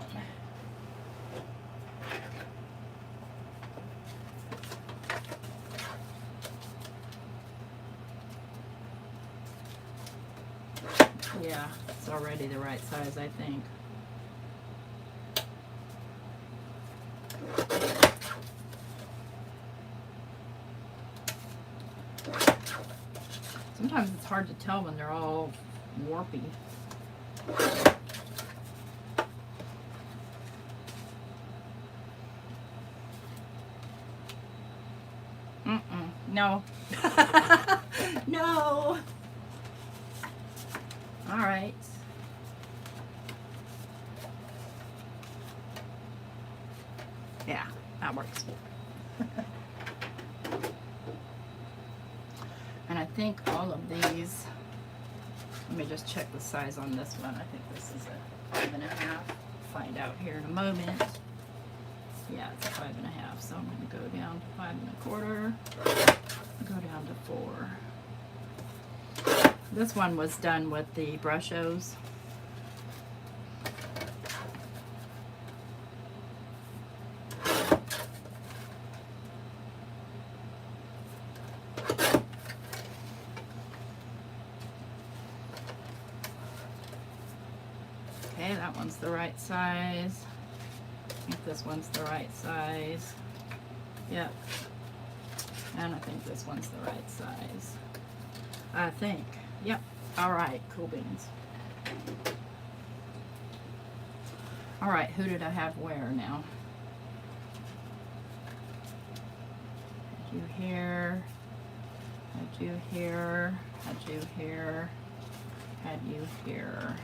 Yeah, it's already the right size, I think. Sometimes it's hard to tell when they're all warpy. No. No. All right. Yeah, that works. And I think all of these, let me just check the size on this one. I think this is a 5.5. Find out here in a moment. Yeah, it's a 5.5. So I'm going to go down to 5 1/4. Go down to 4. This one was done with the Brushos. Okay, that one's the right size. I think this one's the right size. Yep. And I think this one's the right size. I think. Yep. All right. Cool beans. All right. Who did I have where now? Had you here. Had you here. Had you here. Had you here.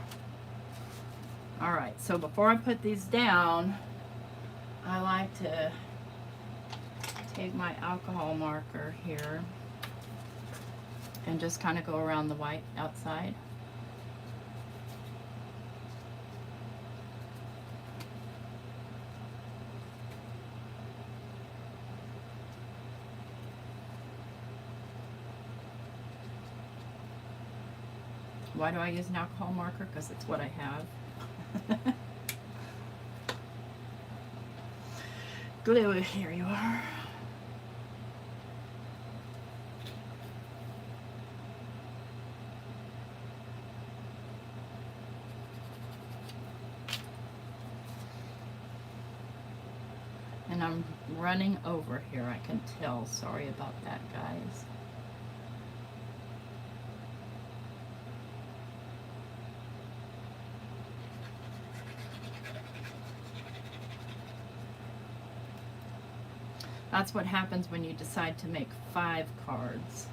All right. So before I put these down, I like to take my alcohol marker here and just kind of go around the white outside. Why do I use an alcohol marker? Because it's what I have. Glue, here you are. And I'm running over here, I can tell. Sorry about that, guys. That's what happens when you decide to make 5 cards.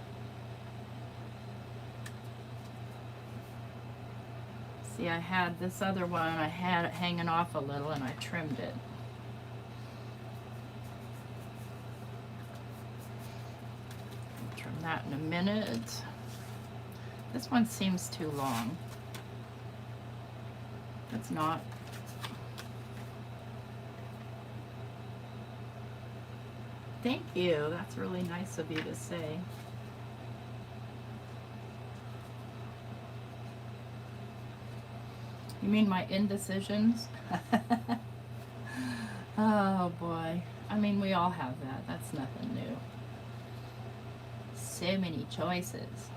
See, I had this other one, I had it hanging off a little and I trimmed it. I'll trim that in a minute. This one seems too long. It's not. Thank you. That's really nice of you to say. You mean my indecisions? Oh boy. I mean, we all have that. That's nothing new. So many choices.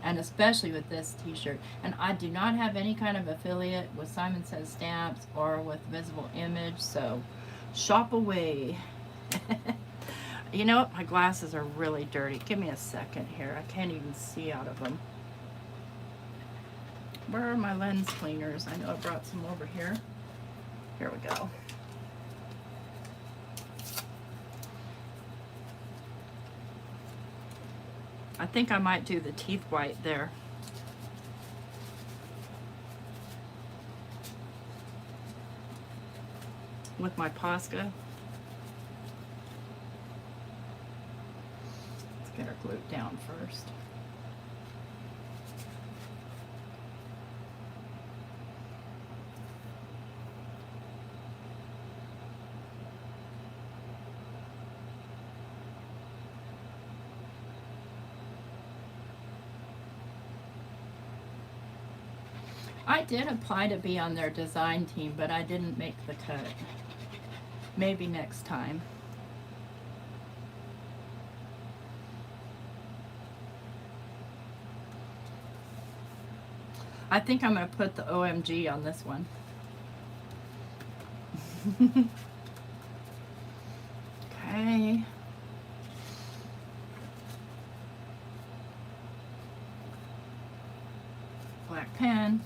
And especially with this t-shirt. And I do not have any kind of affiliate with Simon Says Stamps or with Visible Image, so shop away. You know what? My glasses are really dirty. Give me a second here. I can't even see out of them. Where are my lens cleaners? I know I brought some over here. Here we go. I think I might do the teeth white there. With my Posca. Let's get her glued down first. I did apply to be on their design team, but I didn't make the cut. Maybe next time. I think I'm going to put the OMG on this one. Okay. Black pen.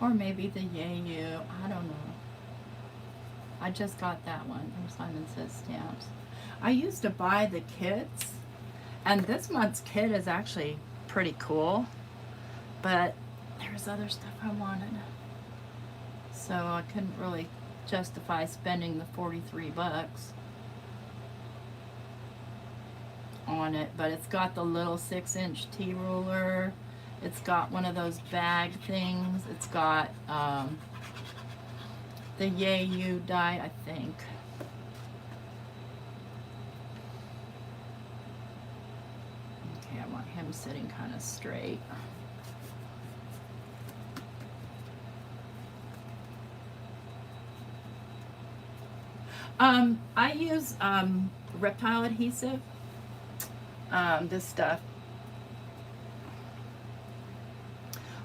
Or maybe the Yay You. I don't know. I just got that one from Simon Says Stamps. I used to buy the kits, and this month's kit is actually pretty cool, but there's other stuff I wanted. So I couldn't really justify spending the 43 bucks on it, but it's got the little 6-inch T-ruler. It's got one of those bag things. It's got the Yay You die, I think. Okay, I want him sitting kind of straight. I use Reptile Adhesive. This stuff.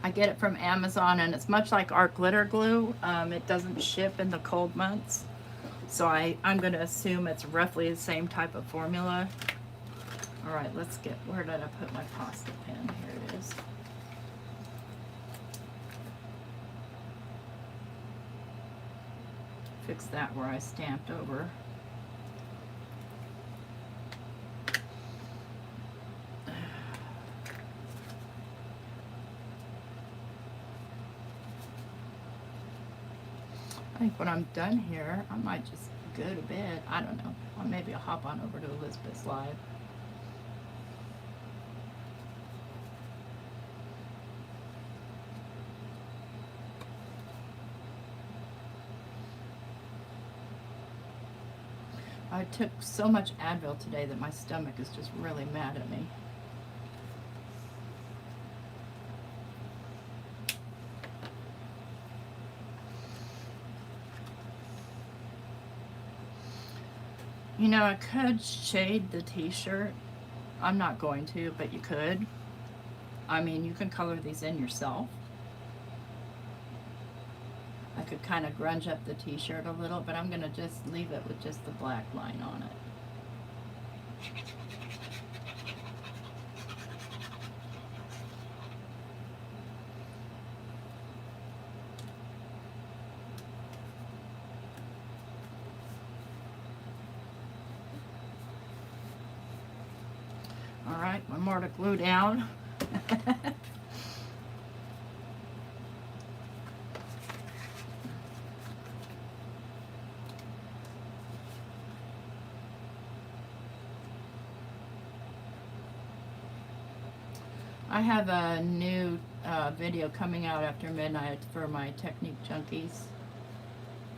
I get it from Amazon, and it's much like our glitter glue. It doesn't ship in the cold months, so I'm going to assume it's roughly the same type of formula. All right, let's get, where did I put my pasta pen? Here it is. Fix that where I stamped over. I think when I'm done here, I might just go to bed. I don't know. Or maybe I'll hop on over to Elizabeth's Live. I took so much Advil today that my stomach is just really mad at me. You know, I could shade the t-shirt. I'm not going to, but you could. I mean, you can color these in yourself. I could kind of grunge up the t-shirt a little, but I'm going to just leave it with just the black line on it. All right, one more to glue down. I have a new video coming out after midnight for my Technique Junkies.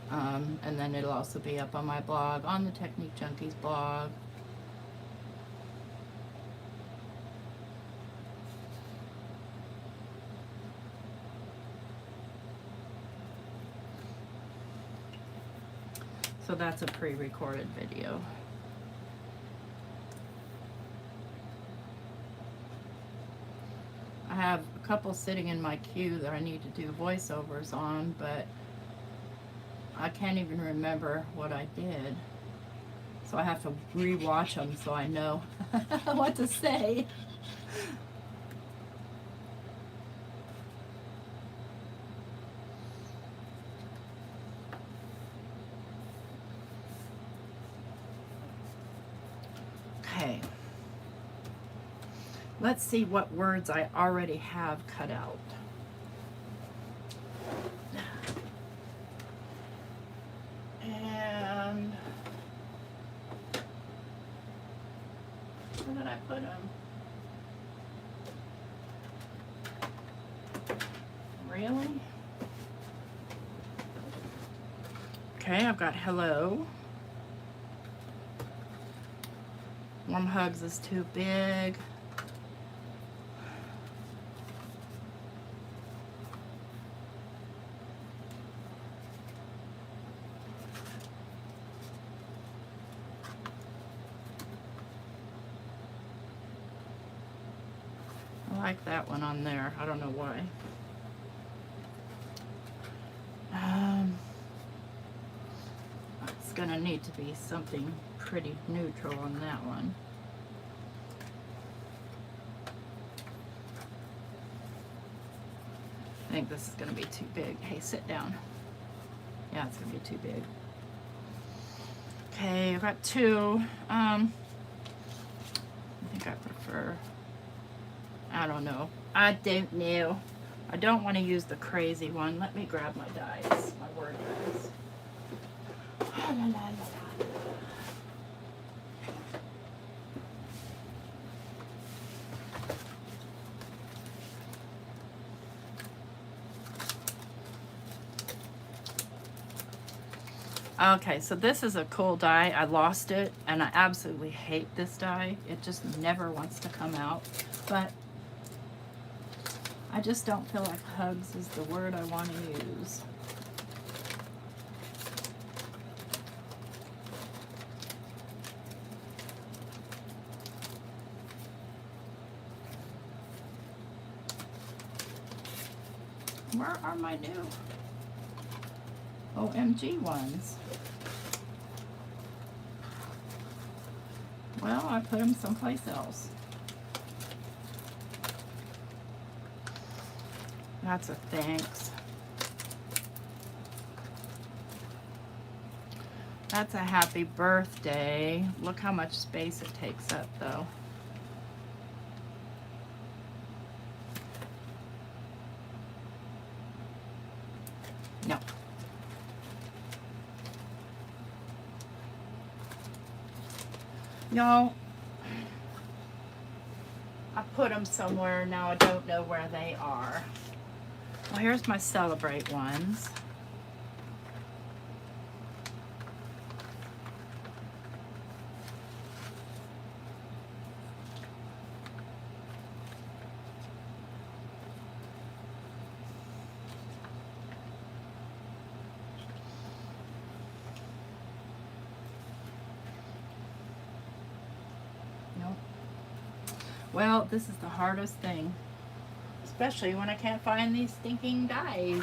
And then it'll also be up on my blog, on the Technique Junkies blog. So that's a pre-recorded video. I have a couple sitting in my queue that I need to do voiceovers on, but I can't even remember what I did. So I have to re-watch them so I know what to say. Okay. Let's see what words I already have cut out. And where did I put them? Really? Okay, I've got hello. Warm hugs is too big. I like that one on there. I don't know why. It's gonna need to be something pretty neutral on that one. I think this is gonna be too big. Hey, sit down. Yeah, it's gonna be too big. Okay, I've got two. I think I prefer, I don't know. I don't know. I don't want to use the crazy one. Let me grab my dies, my word dies. La, la, la, la. Okay, so this is a cool die. I lost it, and I absolutely hate this die. It just never wants to come out. But I just don't feel like hugs is the word I want to use. Where are my new OMG ones? Well, I put them someplace else. That's a thanks. That's a happy birthday. Look how much space it takes up, though. No. No. I put them somewhere, now I don't know where they are. Well, here's my Celebrate ones. Nope. Well, this is the hardest thing. Especially when I can't find these stinking dies.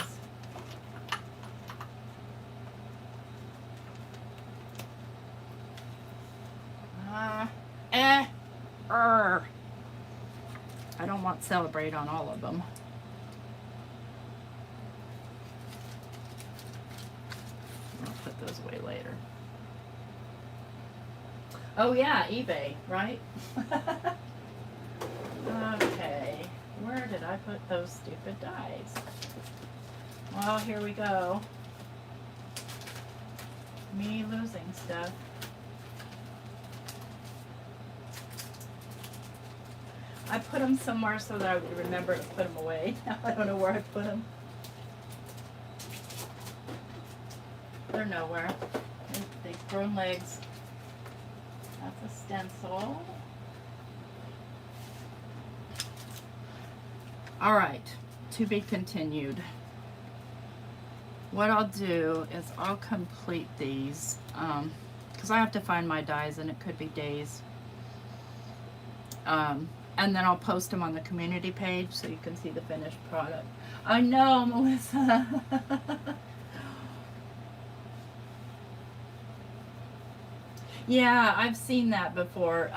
I don't want Celebrate on all of them. I'll put those away later. Oh yeah, eBay, right? Okay, where did I put those stupid dies? Well, here we go. Me losing stuff. I put them somewhere so that I would remember to put them away. Now I don't know where I put them. They're nowhere. They've grown legs. That's a stencil. All right, to be continued. What I'll do is I'll complete these because I have to find my dies and it could be days. And then I'll post them on the community page so you can see the finished product. I know, Melissa. Yeah, I've seen that before.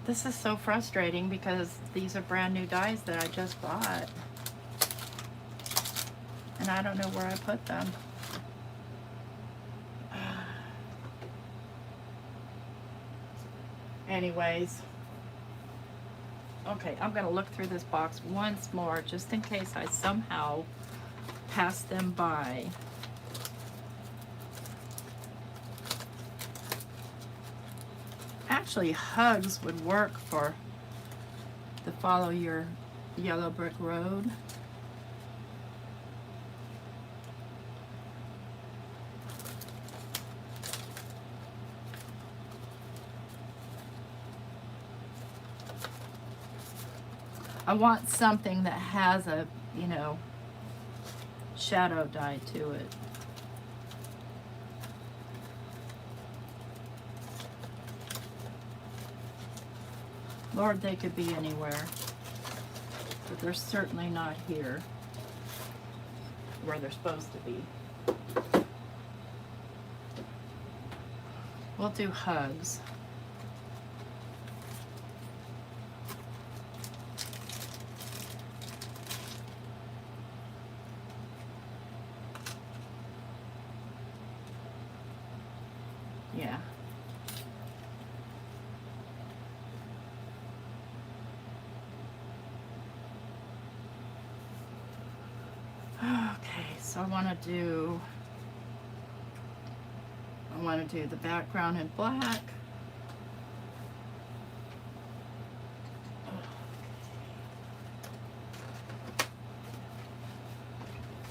This is so frustrating because these are brand new dies that I just bought. And I don't know where I put them. Anyways. Okay, I'm going to look through this box once more just in case I somehow pass them by. Actually, hugs would work for the Follow Your Yellow Brick Road. I want something that has a, you know, shadow dye to it. Lord, they could be anywhere, but they're certainly not here where they're supposed to be. We'll do hugs. Yeah. Okay, so I want to do the background in black.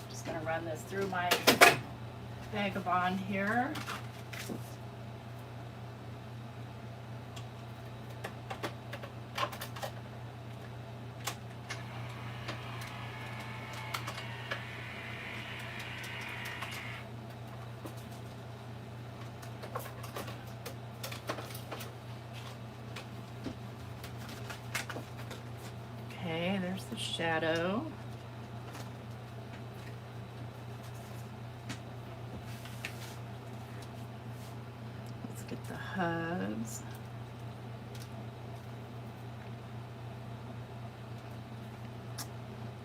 Just going to run this through my Vagabond here. Okay, there's the shadow. Let's get the hugs.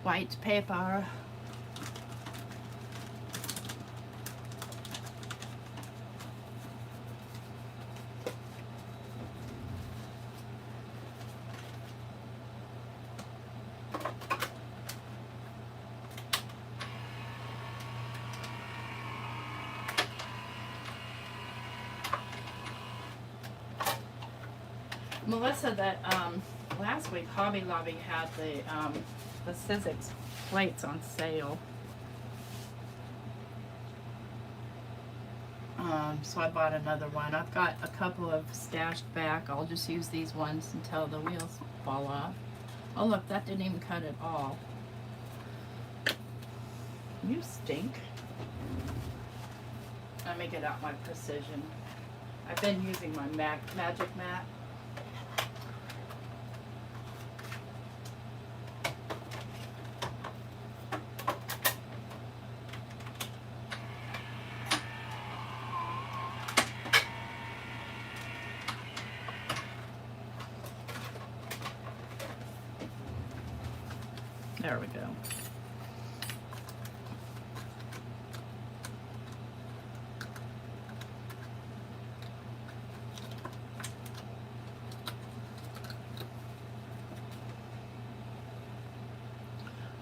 White paper. Melissa, that last week Hobby Lobby had the Sizzix plates on sale. So I bought another one. I've got a couple of stashed back. I'll just use these ones until the wheels fall off. Oh look, that didn't even cut at all. You stink. Let me get out my Precision. I've been using my Magic Mat. There we go.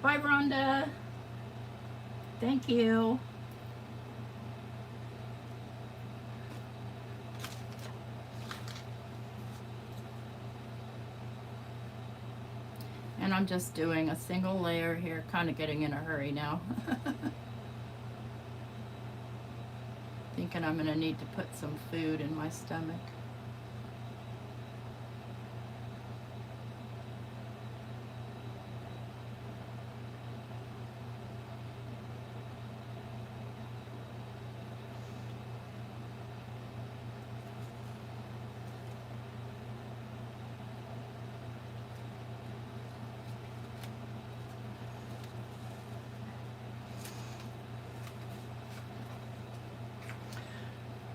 Bye, Rhonda. Thank you. And I'm just doing a single layer here, kind of getting in a hurry now. Thinking I'm going to need to put some food in my stomach.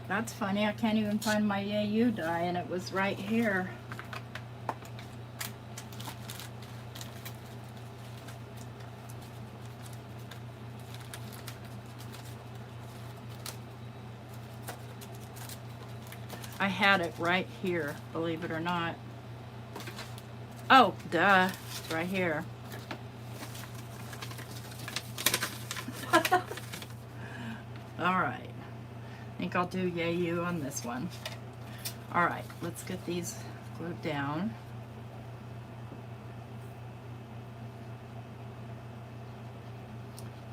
That's funny, I can't even find my AU dye, and it was right here. I had it right here, believe it or not. Oh, duh, it's right here. All right. I think I'll do Yayu on this one. All right, let's get these glued down.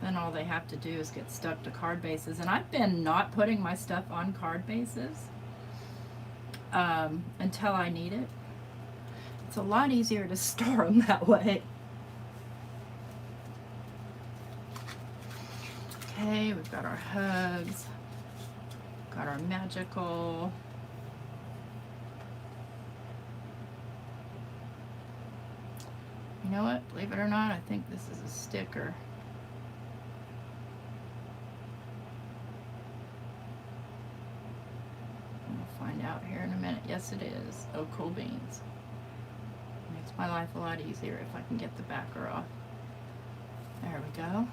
Then all they have to do is get stuck to card bases. And I've been not putting my stuff on card bases until I need it. It's a lot easier to store them that way. Okay, we've got our hugs. Got our magical. You know what? Believe it or not, I think this is a sticker. We'll find out here in a minute. Yes, it is. Oh, cool beans. Makes my life a lot easier if I can get the backer off. There we go.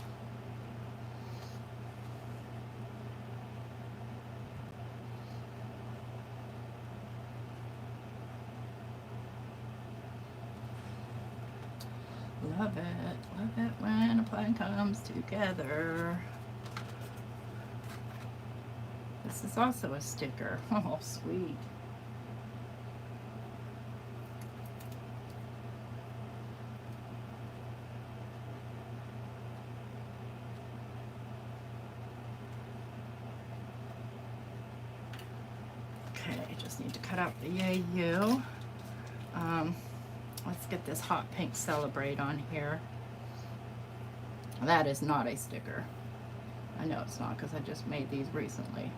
Love it when a plan comes together. This is also a sticker. Oh, sweet. Okay, just need to cut out the AU. Let's get this hot pink Celebrate on here. That is not a sticker. I know it's not because I just made these recently.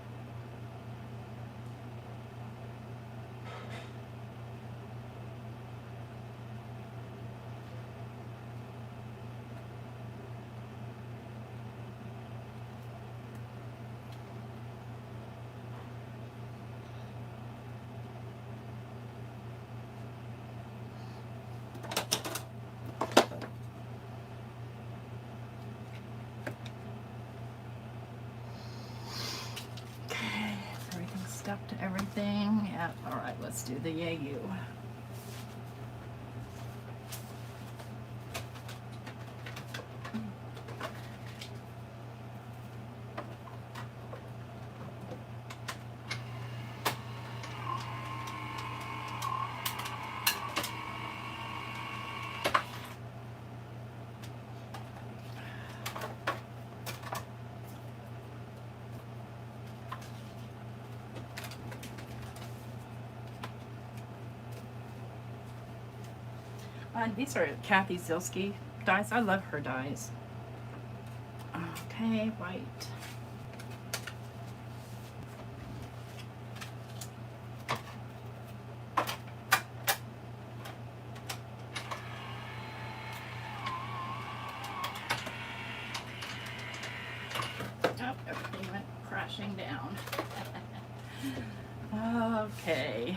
Stuck to everything. Yeah, all right, let's do the Yayu. These are Kathy Zilski dies. I love her dies. Okay, white. Oh, everything went crashing down. Okay.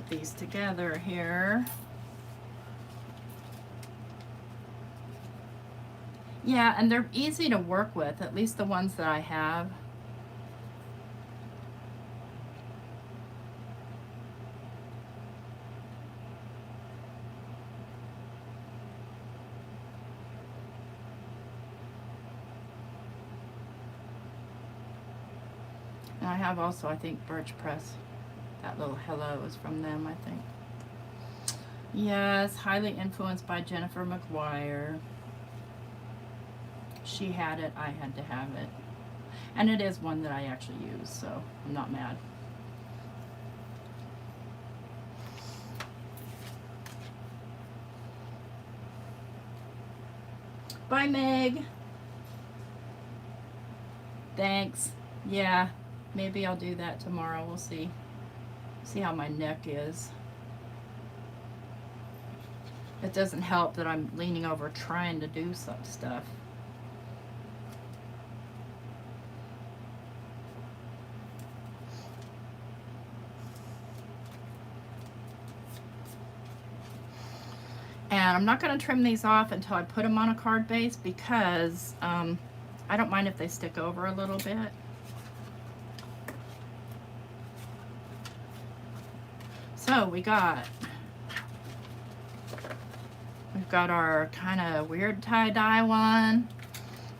put these together here. Yeah, and they're easy to work with, at least the ones that I have. And I have also, I think, Birch Press. That little hello is from them, I think. Yes, highly influenced by Jennifer McGuire. She had it, I had to have it. And it is one that I actually use, so I'm not mad. Bye, Meg. Thanks. Yeah, maybe I'll do that tomorrow. We'll see. See how my neck is. It doesn't help that I'm leaning over trying to do some stuff. And I'm not going to trim these off until I put them on a card base because I don't mind if they stick over a little bit. So we've got our kind of weird tie-dye one.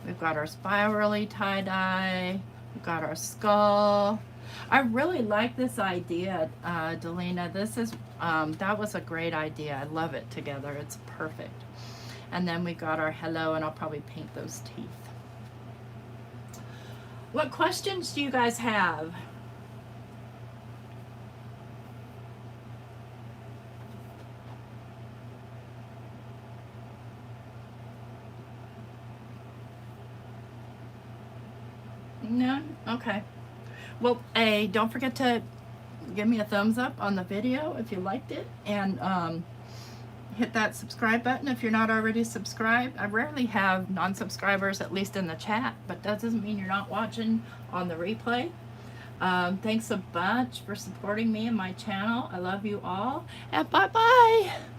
We've got our spirally tie-dye. We've got our skull. I really like this idea, Delina. This is, that was a great idea. I love it together. It's perfect. And then we got our hello, and I'll probably paint those teeth. What questions do you guys have? None? Okay. Well, don't forget to give me a thumbs up on the video if you liked it, and hit that subscribe button if you're not already subscribed. I rarely have non-subscribers, at least in the chat, but that doesn't mean you're not watching on the replay. Thanks a bunch for supporting me and my channel. I love you all, and bye-bye.